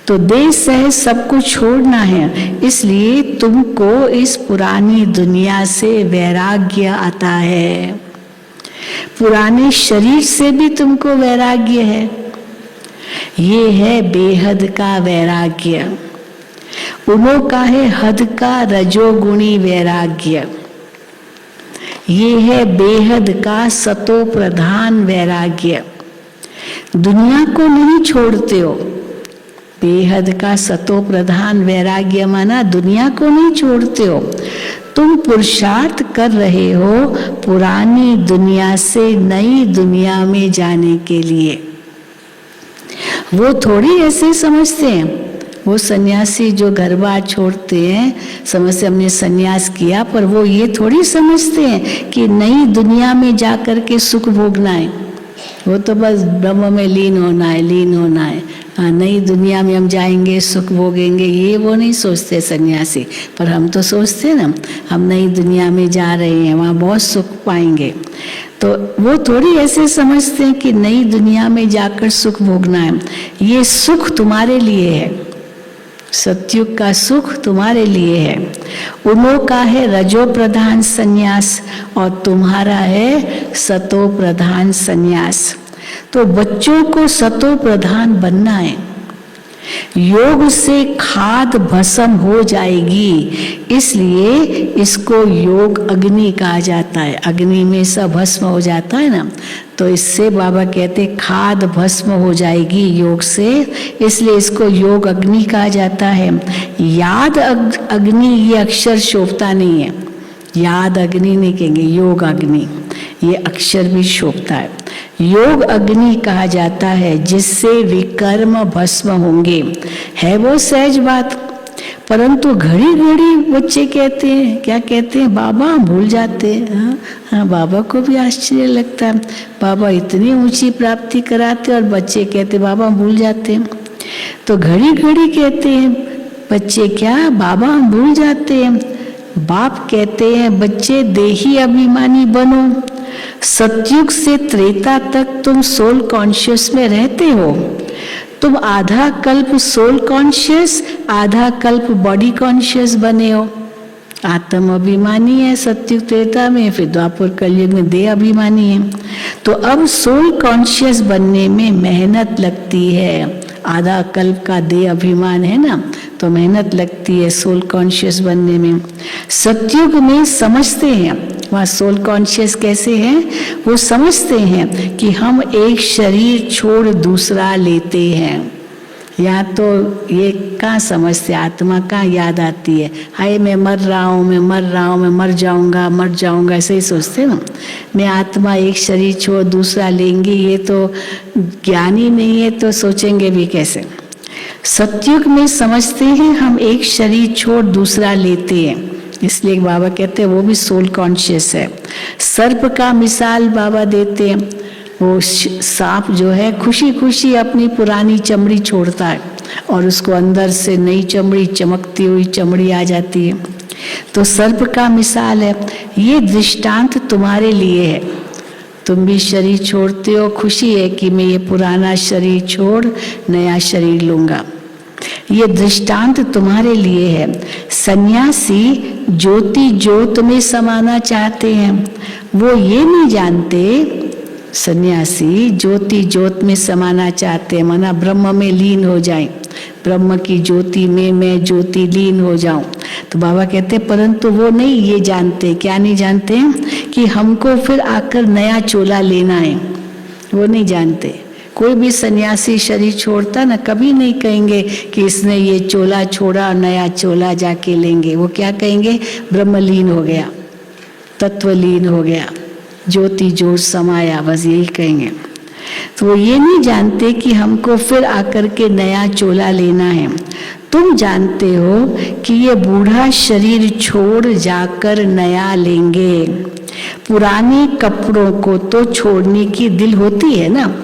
तो देह सह सब कुछ छोड़ना है, इसलिए तुमको इस पुरानी दुनिया से वैराग्य आता है। पुराने शरीर से भी तुमको वैराग्य है। ये है बेहद का वैराग्य। उनो का है हद का रजोगुणी वैराग्य। ये है बेहद का सतो प्रधान वैराग्य। दुनिया को नहीं छोड़ते हो। बेहद का सतो प्रधान वैराग्य माना दुनिया को नहीं छोड़ते हो। तुम पुरुषार्थ कर रहे हो पुरानी दुनिया से नई दुनिया में जाने के लिए। वो थोड़ी ऐसे समझते हैं। वो सन्यासी जो घर बार छोड़ते हैं, समझते हमने सन्यास किया, पर वो ये थोड़ी समझते हैं कि नई दुनिया में जाकर के सुख भोगना है। वो तो बस ब्रह्म में लीन होना है। हाँ, नई दुनिया में हम जाएंगे, सुख भोगेंगे, ये वो नहीं सोचते सन्यासी। पर हम तो सोचते ना, हम नई दुनिया में जा रहे हैं, वहाँ बहुत सुख पाएंगे। तो वो थोड़ी ऐसे समझते हैं कि नई दुनिया में जाकर सुख भोगना है। ये सुख तुम्हारे लिए है, सतयुग का सुख तुम्हारे लिए है। उनो का है रजो प्रधान संन्यास और तुम्हारा है सतो प्रधान संन्यास। तो बच्चों को सतो प्रधान बनना है। योग से खाद भस्म हो जाएगी, इसलिए इसको योग अग्नि कहा जाता है। अग्नि में सब भस्म हो जाता है ना, तो इससे बाबा कहते खाद भस्म हो जाएगी योग से, इसलिए इसको योग अग्नि कहा जाता है। याद अग्नि ये अक्षर शोभता नहीं है, याद अग्नि नहीं कहेंगे, योग अग्नि ये अक्षर भी शोभता है। योग अग्नि कहा जाता है, जिससे विकर्म भस्म होंगे। है वो सहज बात, परंतु घड़ी घड़ी बच्चे कहते हैं, क्या कहते हैं, बाबा हम भूल जाते हैं। हाँ, बाबा को भी आश्चर्य लगता है, बाबा इतनी ऊंची प्राप्ति कराते और बच्चे कहते बाबा हम भूल जाते हैं। तो घड़ी घड़ी कहते हैं बच्चे, क्या बाबा हम भूल जाते हैं। बाप कहते हैं बच्चे देही अभिमानी बनो। सतयुग से त्रेता तक तुम सोल कॉन्शियस में रहते हो। तुम आधा कल्प सोल कॉन्शियस, आधा कल्प बॉडी कॉन्शियस बने हो। आत्म अभिमानी है सत्युग त्रेता में, फिर द्वापर कलयुग में देह अभिमानी है। तो अब सोल कॉन्शियस बनने में मेहनत लगती है। आधा कल्प का देह अभिमान है ना, तो मेहनत लगती है सोल कॉन्शियस बनने में। सत्युग में समझते हैं, वहाँ सोल कॉन्शियस कैसे हैं, वो समझते हैं कि हम एक शरीर छोड़ दूसरा लेते हैं। या तो ये कहाँ समझते, आत्मा कहाँ याद आती है, हाय मैं मर रहा हूँ, मैं मर रहा हूँ, मैं मर जाऊँगा, ऐसे ही सोचते ना। मैं आत्मा एक शरीर छोड़ दूसरा लेंगे, ये तो ज्ञान ही नहीं है, तो सोचेंगे भी कैसे। सत्युग में समझते हैं हम एक शरीर छोड़ दूसरा लेते हैं, इसलिए बाबा कहते हैं वो भी सोल कॉन्शियस है। सर्प का मिसाल बाबा देते हैं, वो सांप जो है खुशी खुशी अपनी पुरानी चमड़ी छोड़ता है और उसको अंदर से नई चमड़ी, चमकती हुई चमड़ी आ जाती है। तो सर्प का मिसाल है। ये दृष्टांत तुम्हारे लिए है। तुम भी शरीर छोड़ते हो, खुशी है कि मैं ये पुराना शरीर छोड़ नया शरीर लूंगा। ये दृष्टांत तुम्हारे लिए है। सन्यासी ज्योति ज्योत में समाना चाहते हैं, वो ये नहीं जानते, सन्यासी ज्योति ज्योत में समाना चाहते हैं, माना ब्रह्म में लीन हो जाएं, ब्रह्म की ज्योति में मैं ज्योति लीन हो जाऊं। तो बाबा कहते हैं परंतु वो नहीं ये जानते, क्या नहीं जानते हैं, कि हमको फिर आकर नया चोला लेना है। वो नहीं जानते। कोई भी सन्यासी शरीर छोड़ता ना, कभी नहीं कहेंगे कि इसने ये चोला छोड़ा और नया चोला जाके लेंगे। वो क्या कहेंगे, ब्रह्मलीन हो गया, तत्वलीन हो गया, ज्योति ज्योत समाया, बस यही कहेंगे। तो वो ये नहीं जानते कि हमको फिर आकर के नया चोला लेना है। तुम जानते हो कि ये बूढ़ा शरीर छोड़ जाकर नया लेंगे। पुराने कपड़ों को तो छोड़ने की दिल होती है ना,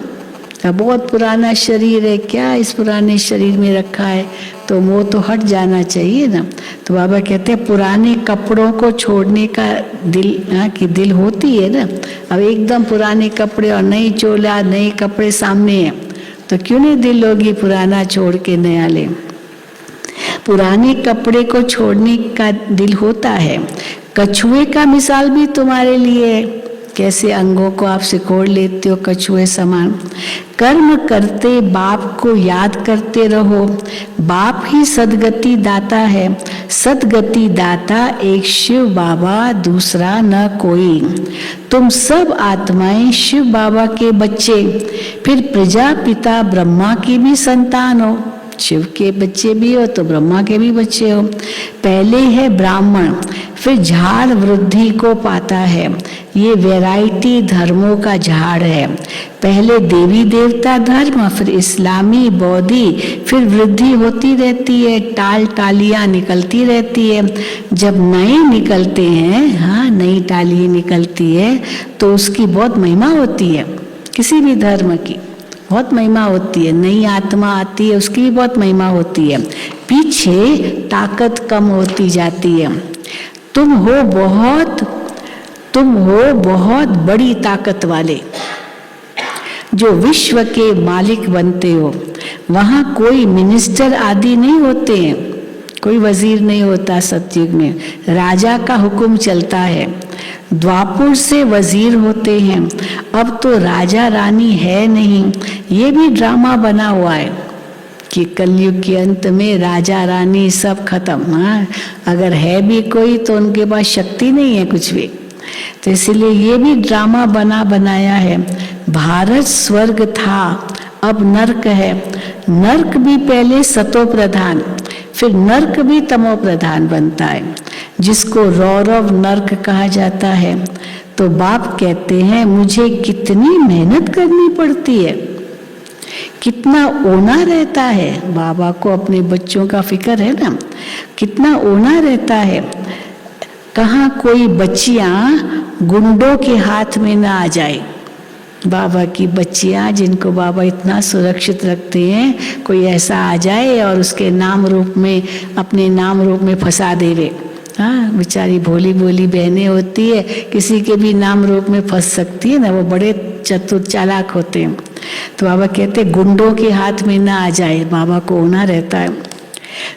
बहुत पुराना शरीर है, क्या इस पुराने शरीर में रखा है, तो वो तो हट जाना चाहिए ना। तो बाबा कहते हैं पुराने कपड़ों को छोड़ने का दिल की दिल होती है ना। अब एकदम पुराने कपड़े और नई चोला नए कपड़े सामने हैं, तो क्यों नहीं दिल होगी पुराना छोड़ के नया ले। पुराने कपड़े को छोड़ने का दिल होता है। कछुए का मिसाल भी तुम्हारे लिए है, कैसे अंगों को आप सिकोड़ लेते हो कछुए समान। कर्म करते बाप को याद करते रहो, बाप ही सदगति दाता है। सदगति दाता एक शिव बाबा, दूसरा न कोई। तुम सब आत्माएं शिव बाबा के बच्चे, फिर प्रजापिता ब्रह्मा की भी संतान हो। शिव के बच्चे भी हो तो ब्रह्मा के भी बच्चे हो। पहले है ब्राह्मण, फिर झाड़ वृद्धि को पाता है। ये वैरायटी धर्मों का झाड़ है। पहले देवी देवता धर्म, फिर इस्लामी, बौद्धी, फिर वृद्धि होती रहती है, टाल टालियाँ निकलती रहती है। जब नए निकलते हैं, हाँ नई टालियाँ निकलती है, तो उसकी बहुत महिमा होती है। किसी भी धर्म की बहुत महिमा होती है। नई आत्मा आती है, उसकी भी बहुत महिमा होती है। पीछे ताकत कम होती जाती है। तुम हो बहुत बड़ी ताकत वाले, जो विश्व के मालिक बनते हो। वहाँ कोई मिनिस्टर आदि नहीं होते हैं, कोई वजीर नहीं होता सतयुग में, राजा का हुक्म चलता है। द्वापुर से वजीर होते हैं, अब तो राजा रानी है नहीं। ये भी ड्रामा बना हुआ है कि कलयुग के अंत में राजा रानी सब खत्म। हाँ, अगर है भी कोई तो उनके पास शक्ति नहीं है कुछ भी, तो इसलिए ये भी ड्रामा बनाया है। भारत स्वर्ग था, अब नर्क है। नर्क भी पहले सतो प्रधान, फिर नर्क भी तमो प्रधान बनता है, जिसको रौरव नर्क कहा जाता है। तो बाप कहते हैं मुझे कितनी मेहनत करनी पड़ती है, कितना ओना रहता है। बाबा को अपने बच्चों का फिक्र है ना, कितना ओना रहता है। कहाँ कोई बच्चियां गुंडों के हाथ में ना आ जाए। बाबा की बच्चियां जिनको बाबा इतना सुरक्षित रखते हैं, कोई ऐसा आ जाए और उसके नाम रूप में, अपने नाम रूप में फंसा देवे। हाँ, बेचारी भोली भोली बहनें होती है, किसी के भी नाम रूप में फंस सकती है ना, वो बड़े चतुर चालाक होते हैं। तो बाबा कहते हैं गुंडों के हाथ में ना आ जाए, बाबा को होना रहता है।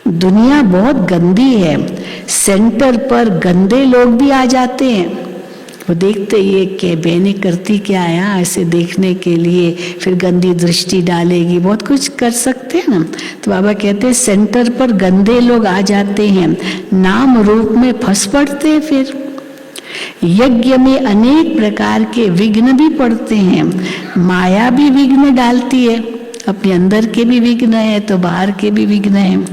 दुनिया बहुत गंदी है, सेंटर पर गंदे लोग भी आ जाते हैं। वो देखते ये कि बहनें करती क्या है, ऐसे देखने के लिए फिर गंदी दृष्टि डालेगी, बहुत कुछ कर सकते हैं ना। तो बाबा कहते हैं सेंटर पर गंदे लोग आ जाते हैं, नाम रूप में फंस पड़ते हैं। फिर यज्ञ में अनेक प्रकार के विघ्न भी पड़ते हैं, माया भी विघ्न डालती है, अपने अंदर के भी विघ्न है तो बाहर के भी विघ्न है।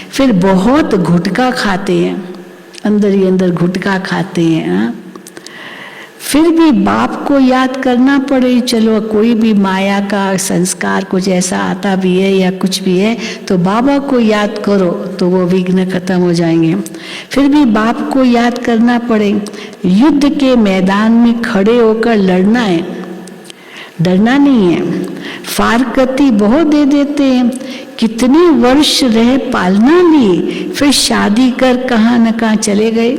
फिर बहुत गुटखा खाते हैं, अंदर ही अंदर गुटखा खाते हैं। फिर भी बाप को याद करना पड़े, चलो कोई भी माया का संस्कार कुछ ऐसा आता भी है या कुछ भी है तो बाबा को याद करो तो वो विघ्न खत्म हो जाएंगे। फिर भी बाप को याद करना पड़े, युद्ध के मैदान में खड़े होकर लड़ना है, डरना नहीं है। फारकती बहुत दे देते हैं, कितने वर्ष रहे पालना ली, फिर शादी कर कहाँ न कहाँ चले गए,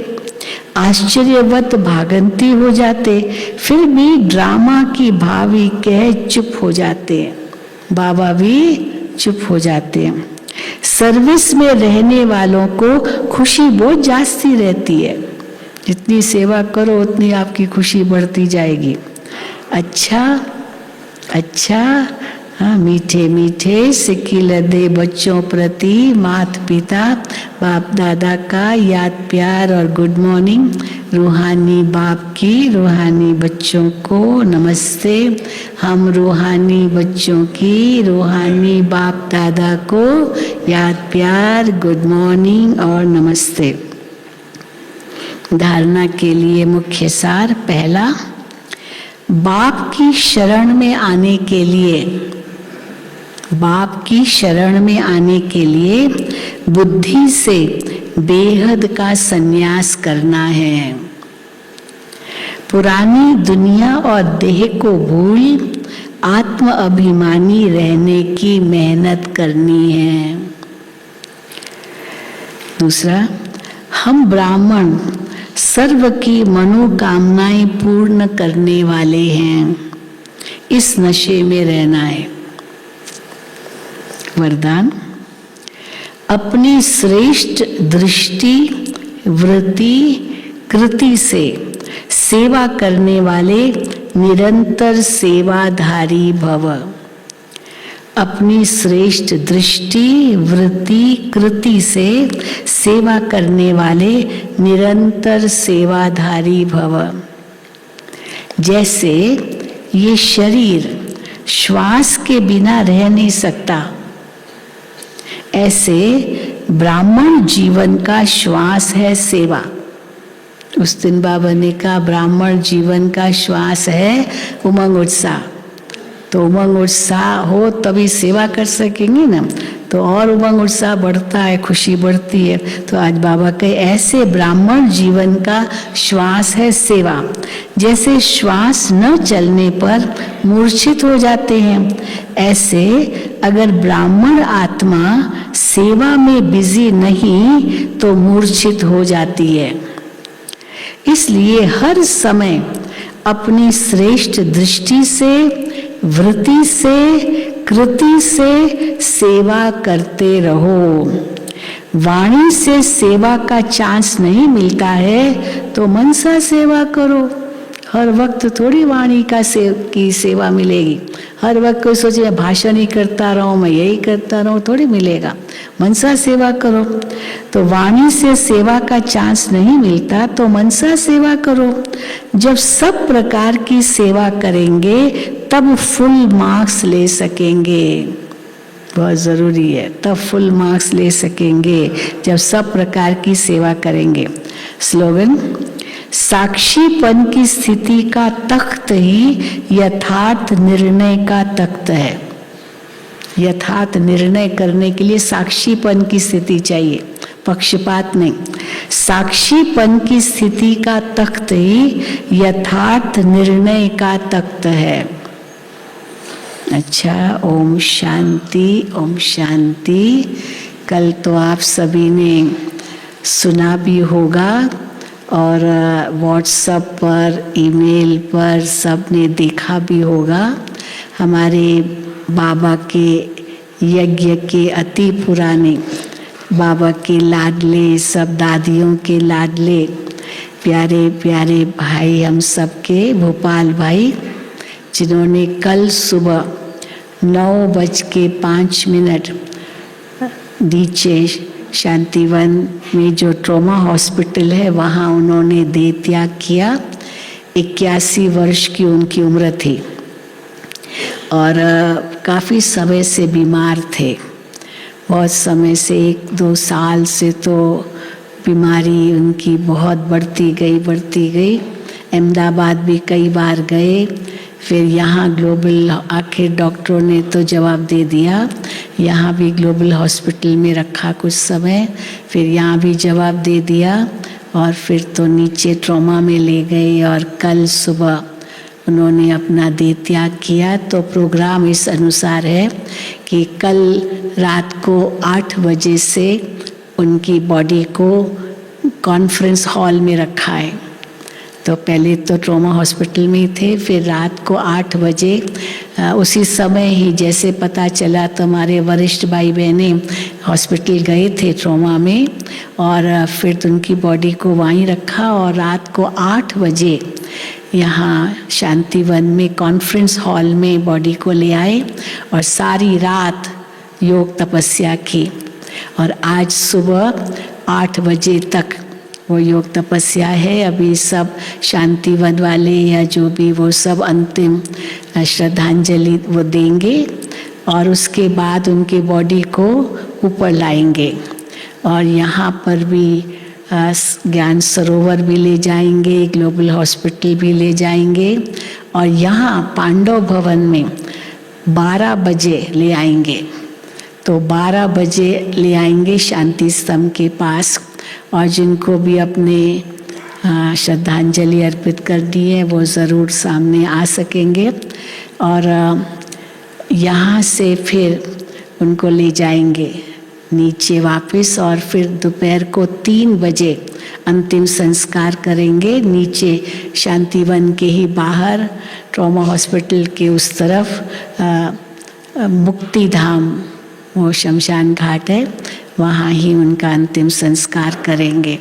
आश्चर्यवत भागंती हो जाते, फिर भी ड्रामा की भावी कह चुप हो जाते हैं, बाबा भी चुप हो जाते हैं। सर्विस में रहने वालों को खुशी बहुत जास्ती रहती है, जितनी सेवा करो उतनी आपकी खुशी बढ़ती जाएगी। अच्छा हाँ, मीठे मीठे सिक्की लदे बच्चों प्रति माता पिता बाप दादा का याद प्यार और गुड मॉर्निंग। रूहानी बाप की रूहानी बच्चों को नमस्ते। हम रूहानी बच्चों की रूहानी बाप दादा को याद प्यार गुड मॉर्निंग और नमस्ते। धारणा के लिए मुख्य सार, पहला, बाप की शरण में आने के लिए, बाप की शरण में आने के लिए बुद्धि से बेहद का संन्यास करना है। पुरानी दुनिया और देह को भूल आत्म अभिमानी रहने की मेहनत करनी है। दूसरा, हम ब्राह्मण सर्व की मनोकामनाएं पूर्ण करने वाले हैं, इस नशे में रहना है। वरदान, अपनी श्रेष्ठ दृष्टि वृत्ति कृति से सेवा करने वाले निरंतर सेवाधारी भव। अपनी श्रेष्ठ दृष्टि वृत्ति कृति से सेवा करने वाले निरंतर सेवाधारी भव। जैसे ये शरीर श्वास के बिना रह नहीं सकता, ऐसे ब्राह्मण जीवन का श्वास है सेवा। उस दिन बाबा ने कहा ब्राह्मण जीवन का श्वास है उमंग उत्साह, तो उमंग उत्साह हो तभी सेवा कर सकेंगे ना, तो और उमंग उत्साह बढ़ता है, खुशी बढ़ती है। तो आज बाबा कहे ऐसे ब्राह्मण जीवन का श्वास है सेवा। जैसे श्वास न चलने पर मूर्छित हो जाते हैं, ऐसे अगर ब्राह्मण आत्मा सेवा में बिजी नहीं तो मूर्छित हो जाती है। इसलिए हर समय अपनी श्रेष्ठ दृष्टि से वृत्ति से कृति से सेवा करते रहो। वाणी से सेवा का चांस नहीं मिलता है तो मनसा सेवा करो। हर वक्त थोड़ी वाणी की सेवा मिलेगी, हर वक्त कोई सोचे भाषण ही करता रहूं, मैं यही करता रहूं, थोड़ी मिलेगा। मनसा सेवा करो। तो वाणी से सेवा का चांस नहीं मिलता तो मनसा सेवा करो। जब सब प्रकार की सेवा करेंगे तब फुल मार्क्स ले सकेंगे, बहुत ज़रूरी है। तब फुल मार्क्स ले सकेंगे जब सब प्रकार की सेवा करेंगे। स्लोगन, साक्षीपन की स्थिति का तख्त ही यथार्थ निर्णय का तख्त है। यथार्थ निर्णय करने के लिए साक्षीपन की स्थिति चाहिए, पक्षपात नहीं। साक्षीपन की स्थिति का तख्त ही यथार्थ निर्णय का तख्त है। अच्छा, ओम शांति, ओम शांति। कल तो आप सभी ने सुना भी होगा और व्हाट्सएप पर, ईमेल पर सब ने देखा भी होगा। हमारे बाबा के यज्ञ के अति पुराने बाबा के लाडले, सब दादियों के लाडले, प्यारे प्यारे भाई हम सबके, भोपाल भाई, जिन्होंने कल सुबह 9:05 नीचे शांतिवन में जो ट्रॉमा हॉस्पिटल है वहाँ उन्होंने देह त्याग किया। 81 वर्ष की उनकी उम्र थी और काफ़ी समय से बीमार थे। बहुत समय से 1-2 साल से तो बीमारी उनकी बहुत बढ़ती गई। अहमदाबाद भी कई बार गए, फिर यहाँ ग्लोबल, आखिर डॉक्टरों ने तो जवाब दे दिया, यहाँ भी ग्लोबल हॉस्पिटल में रखा कुछ समय, फिर यहाँ भी जवाब दे दिया और फिर तो नीचे ट्रॉमा में ले गए और कल सुबह उन्होंने अपना देह त्याग किया। तो प्रोग्राम इस अनुसार है कि कल रात को 8 बजे से उनकी बॉडी को कॉन्फ्रेंस हॉल में रखा है। तो पहले तो ट्रॉमा हॉस्पिटल में ही थे, फिर रात को 8 बजे उसी समय ही जैसे पता चला तो हमारे वरिष्ठ भाई बहने हॉस्पिटल गए थे ट्रॉमा में और फिर उनकी बॉडी को वहीं रखा और रात को 8 बजे यहाँ शांतिवन में कॉन्फ्रेंस हॉल में बॉडी को ले आए और सारी रात योग तपस्या की और आज सुबह 8 बजे तक वो योग तपस्या है। अभी सब शांतिवन वाले या जो भी वो सब अंतिम श्रद्धांजलि वो देंगे और उसके बाद उनके बॉडी को ऊपर लाएंगे और यहाँ पर भी ज्ञान सरोवर भी ले जाएंगे, ग्लोबल हॉस्पिटल भी ले जाएंगे और यहाँ पांडव भवन में 12 बजे ले आएंगे। तो 12 बजे ले आएंगे शांति स्तंभ के पास और जिनको भी अपने श्रद्धांजलि अर्पित करनी है वो ज़रूर सामने आ सकेंगे और यहाँ से फिर उनको ले जाएंगे नीचे वापस और फिर दोपहर को 3 बजे अंतिम संस्कार करेंगे नीचे शांतिवन के ही बाहर ट्रॉमा हॉस्पिटल के उस तरफ मुक्ति धाम वो शमशान घाट है, वहाँ ही उनका अंतिम संस्कार करेंगे।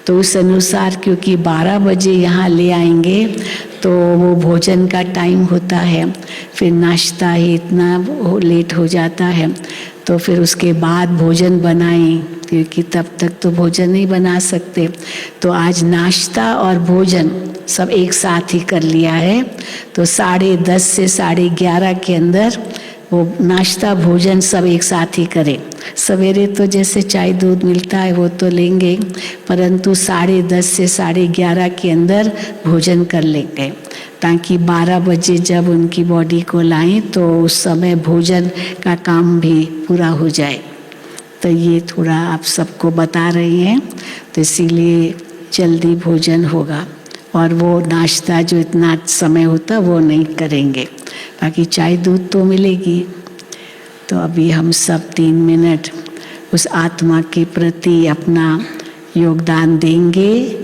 तो उस अनुसार क्योंकि 12 बजे यहाँ ले आएंगे तो वो भोजन का टाइम होता है, फिर नाश्ता ही इतना लेट हो जाता है तो फिर उसके बाद भोजन बनाएं क्योंकि तब तक तो भोजन नहीं बना सकते। तो आज नाश्ता और भोजन सब एक साथ ही कर लिया है। तो 10:30 से 11:30 के अंदर वो नाश्ता भोजन सब एक साथ ही करें। सवेरे तो जैसे चाय दूध मिलता है वो तो लेंगे, परंतु 10:30 से 11:30 के अंदर भोजन कर लेंगे ताकि 12 बजे जब उनकी बॉडी को लाएं तो उस समय भोजन का काम भी पूरा हो जाए। तो ये थोड़ा आप सबको बता रहे हैं, तो इसीलिए जल्दी भोजन होगा और वो नाश्ता जो इतना समय होता वो नहीं करेंगे, बाकी चाय दूध तो मिलेगी। तो अभी हम सब 3 मिनट उस आत्मा के प्रति अपना योगदान देंगे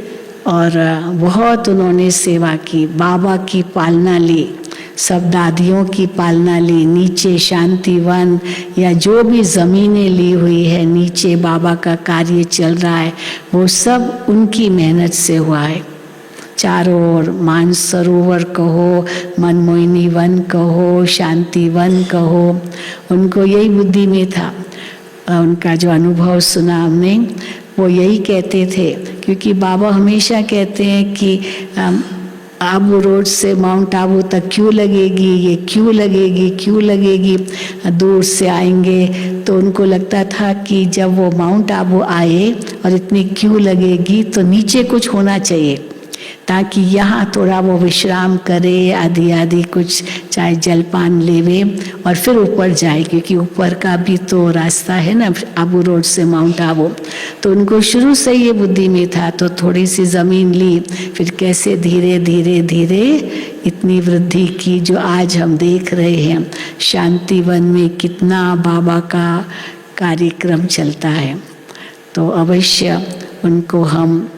और बहुत उन्होंने सेवा की, बाबा की पालना ली, सब दादियों की पालना ली, नीचे शांतिवन या जो भी ज़मीनें ली हुई है नीचे बाबा का कार्य चल रहा है वो सब उनकी मेहनत से हुआ है। चारों ओर मानसरोवर कहो, मनमोहिनी वन कहो, शांति वन कहो, उनको यही बुद्धि में था। उनका जो अनुभव सुना हमने वो यही कहते थे, क्योंकि बाबा हमेशा कहते हैं कि आबू रोड से माउंट आबू तक क्यों लगेगी, ये क्यों लगेगी, क्यों लगेगी, दूर से आएंगे। तो उनको लगता था कि जब वो माउंट आबू आए और इतनी क्यों लगेगी तो नीचे कुछ होना चाहिए ताकि यहाँ थोड़ा वो विश्राम करे, आदि आदि कुछ चाहे जलपान लेवे और फिर ऊपर जाए, क्योंकि ऊपर का भी तो रास्ता है ना आबू रोड से माउंट आबू। तो उनको शुरू से ये बुद्धि में था। तो थोड़ी सी ज़मीन ली, फिर कैसे धीरे धीरे धीरे इतनी वृद्धि की जो आज हम देख रहे हैं। शांतिवन में कितना बाबा का कार्यक्रम चलता है। तो अवश्य उनको हम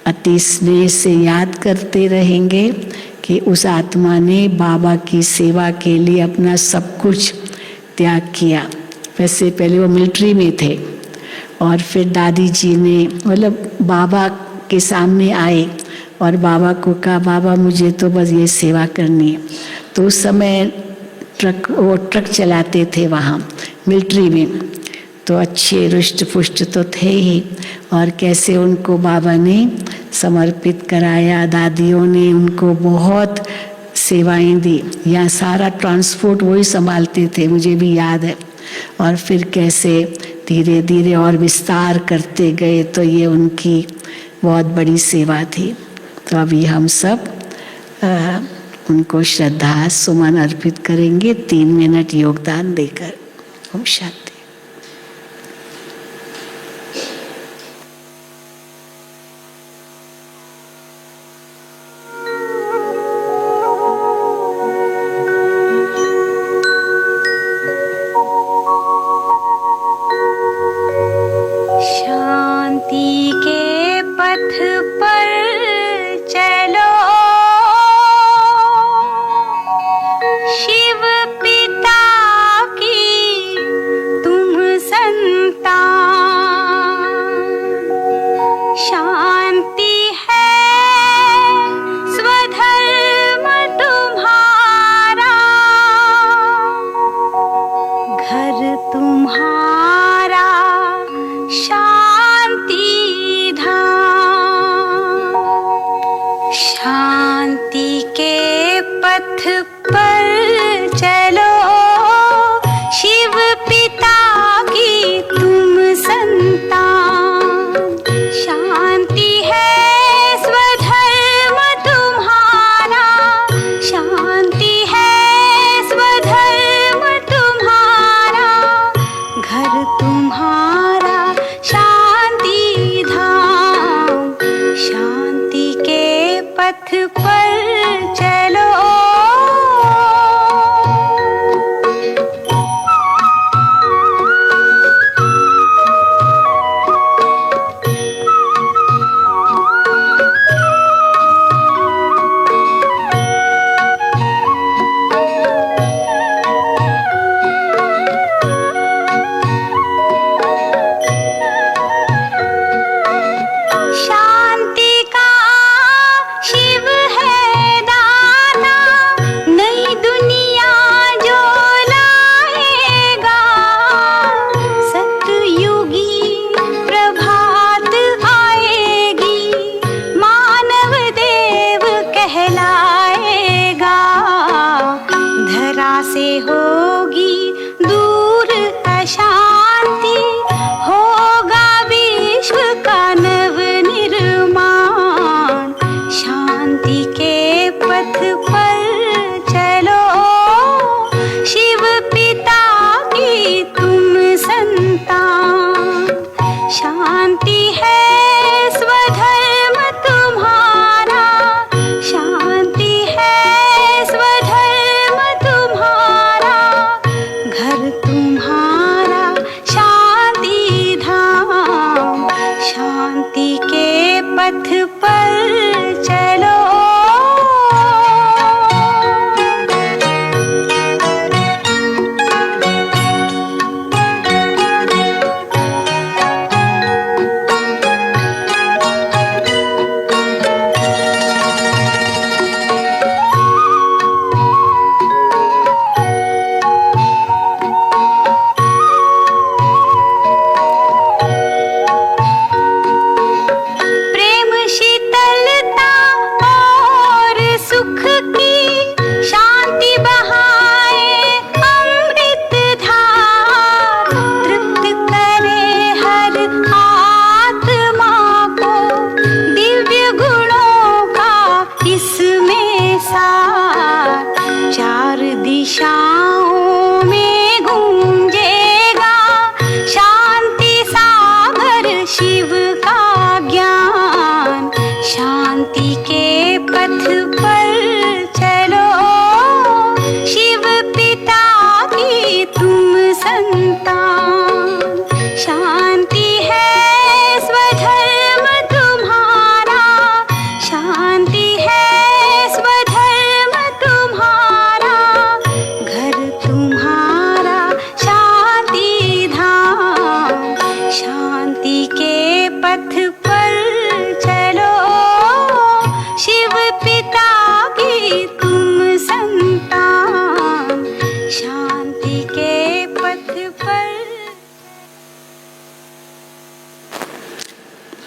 अति स्नेह से याद करते रहेंगे कि उस आत्मा ने बाबा की सेवा के लिए अपना सब कुछ त्याग किया। वैसे पहले वो मिलिट्री में थे और फिर दादी जी ने मतलब बाबा के सामने आए और बाबा को कहा, बाबा मुझे तो बस ये सेवा करनी है। तो उस समय वो ट्रक चलाते थे वहाँ मिलिट्री में, तो अच्छे रुष्ट पुष्ट तो थे ही, और कैसे उनको बाबा ने समर्पित कराया। दादियों ने उनको बहुत सेवाएं दी, यहाँ सारा ट्रांसपोर्ट वही संभालते थे, मुझे भी याद है। और फिर कैसे धीरे धीरे और विस्तार करते गए, तो ये उनकी बहुत बड़ी सेवा थी। तो अभी हम सब उनको श्रद्धा सुमन अर्पित करेंगे 3 मिनट योगदान देकर। ओम शांति। शांति के पथ पर चलो, शिव पिता की तुम संतान। शांति है स्वधर्म तुम्हारा, घर तुम्हारा शांति धाम। शांति के पथ पर चलो, शिव पिता की तुम संतान। शांति है स्वधर्म तुम्हारा, शांति है स्वधर्म तुम्हारा, घर तुम्हारा शांति धाम। शांति के पथ पर चलो। शांति का शिव है दाता, नई दुनिया जो लाएगा। सतयुगी प्रभात आएगी, मानव देव कहलाएगा। धरा से होगी दूर अशांति, होगा विश्व का नव निर्माण। शांति के पथ पर चलो, शिव पिता की तुम संतान। शांति है स्वधर्म तुम्हारा, शांति है स्वधर्म तुम्हारा, घर तुम्हारा शांति धाम। शांति के पथ पर चलो। प्रेम शीतलता और सुख की शांति बहाए अमृत धार। तृप्त करे हर आत्मा को दिव्य गुणों का इसमें सार। 4 दिशाओं में गूंजेगा शांति सागर शिव का ज्ञान। शांति के पथ पर चलो, शिव पिता की तुम संतान। शांति है स्वधर्म तुम्हारा, शांति है स्वधर्म तुम्हारा, घर तुम्हारा शांति धाम। शांति जीता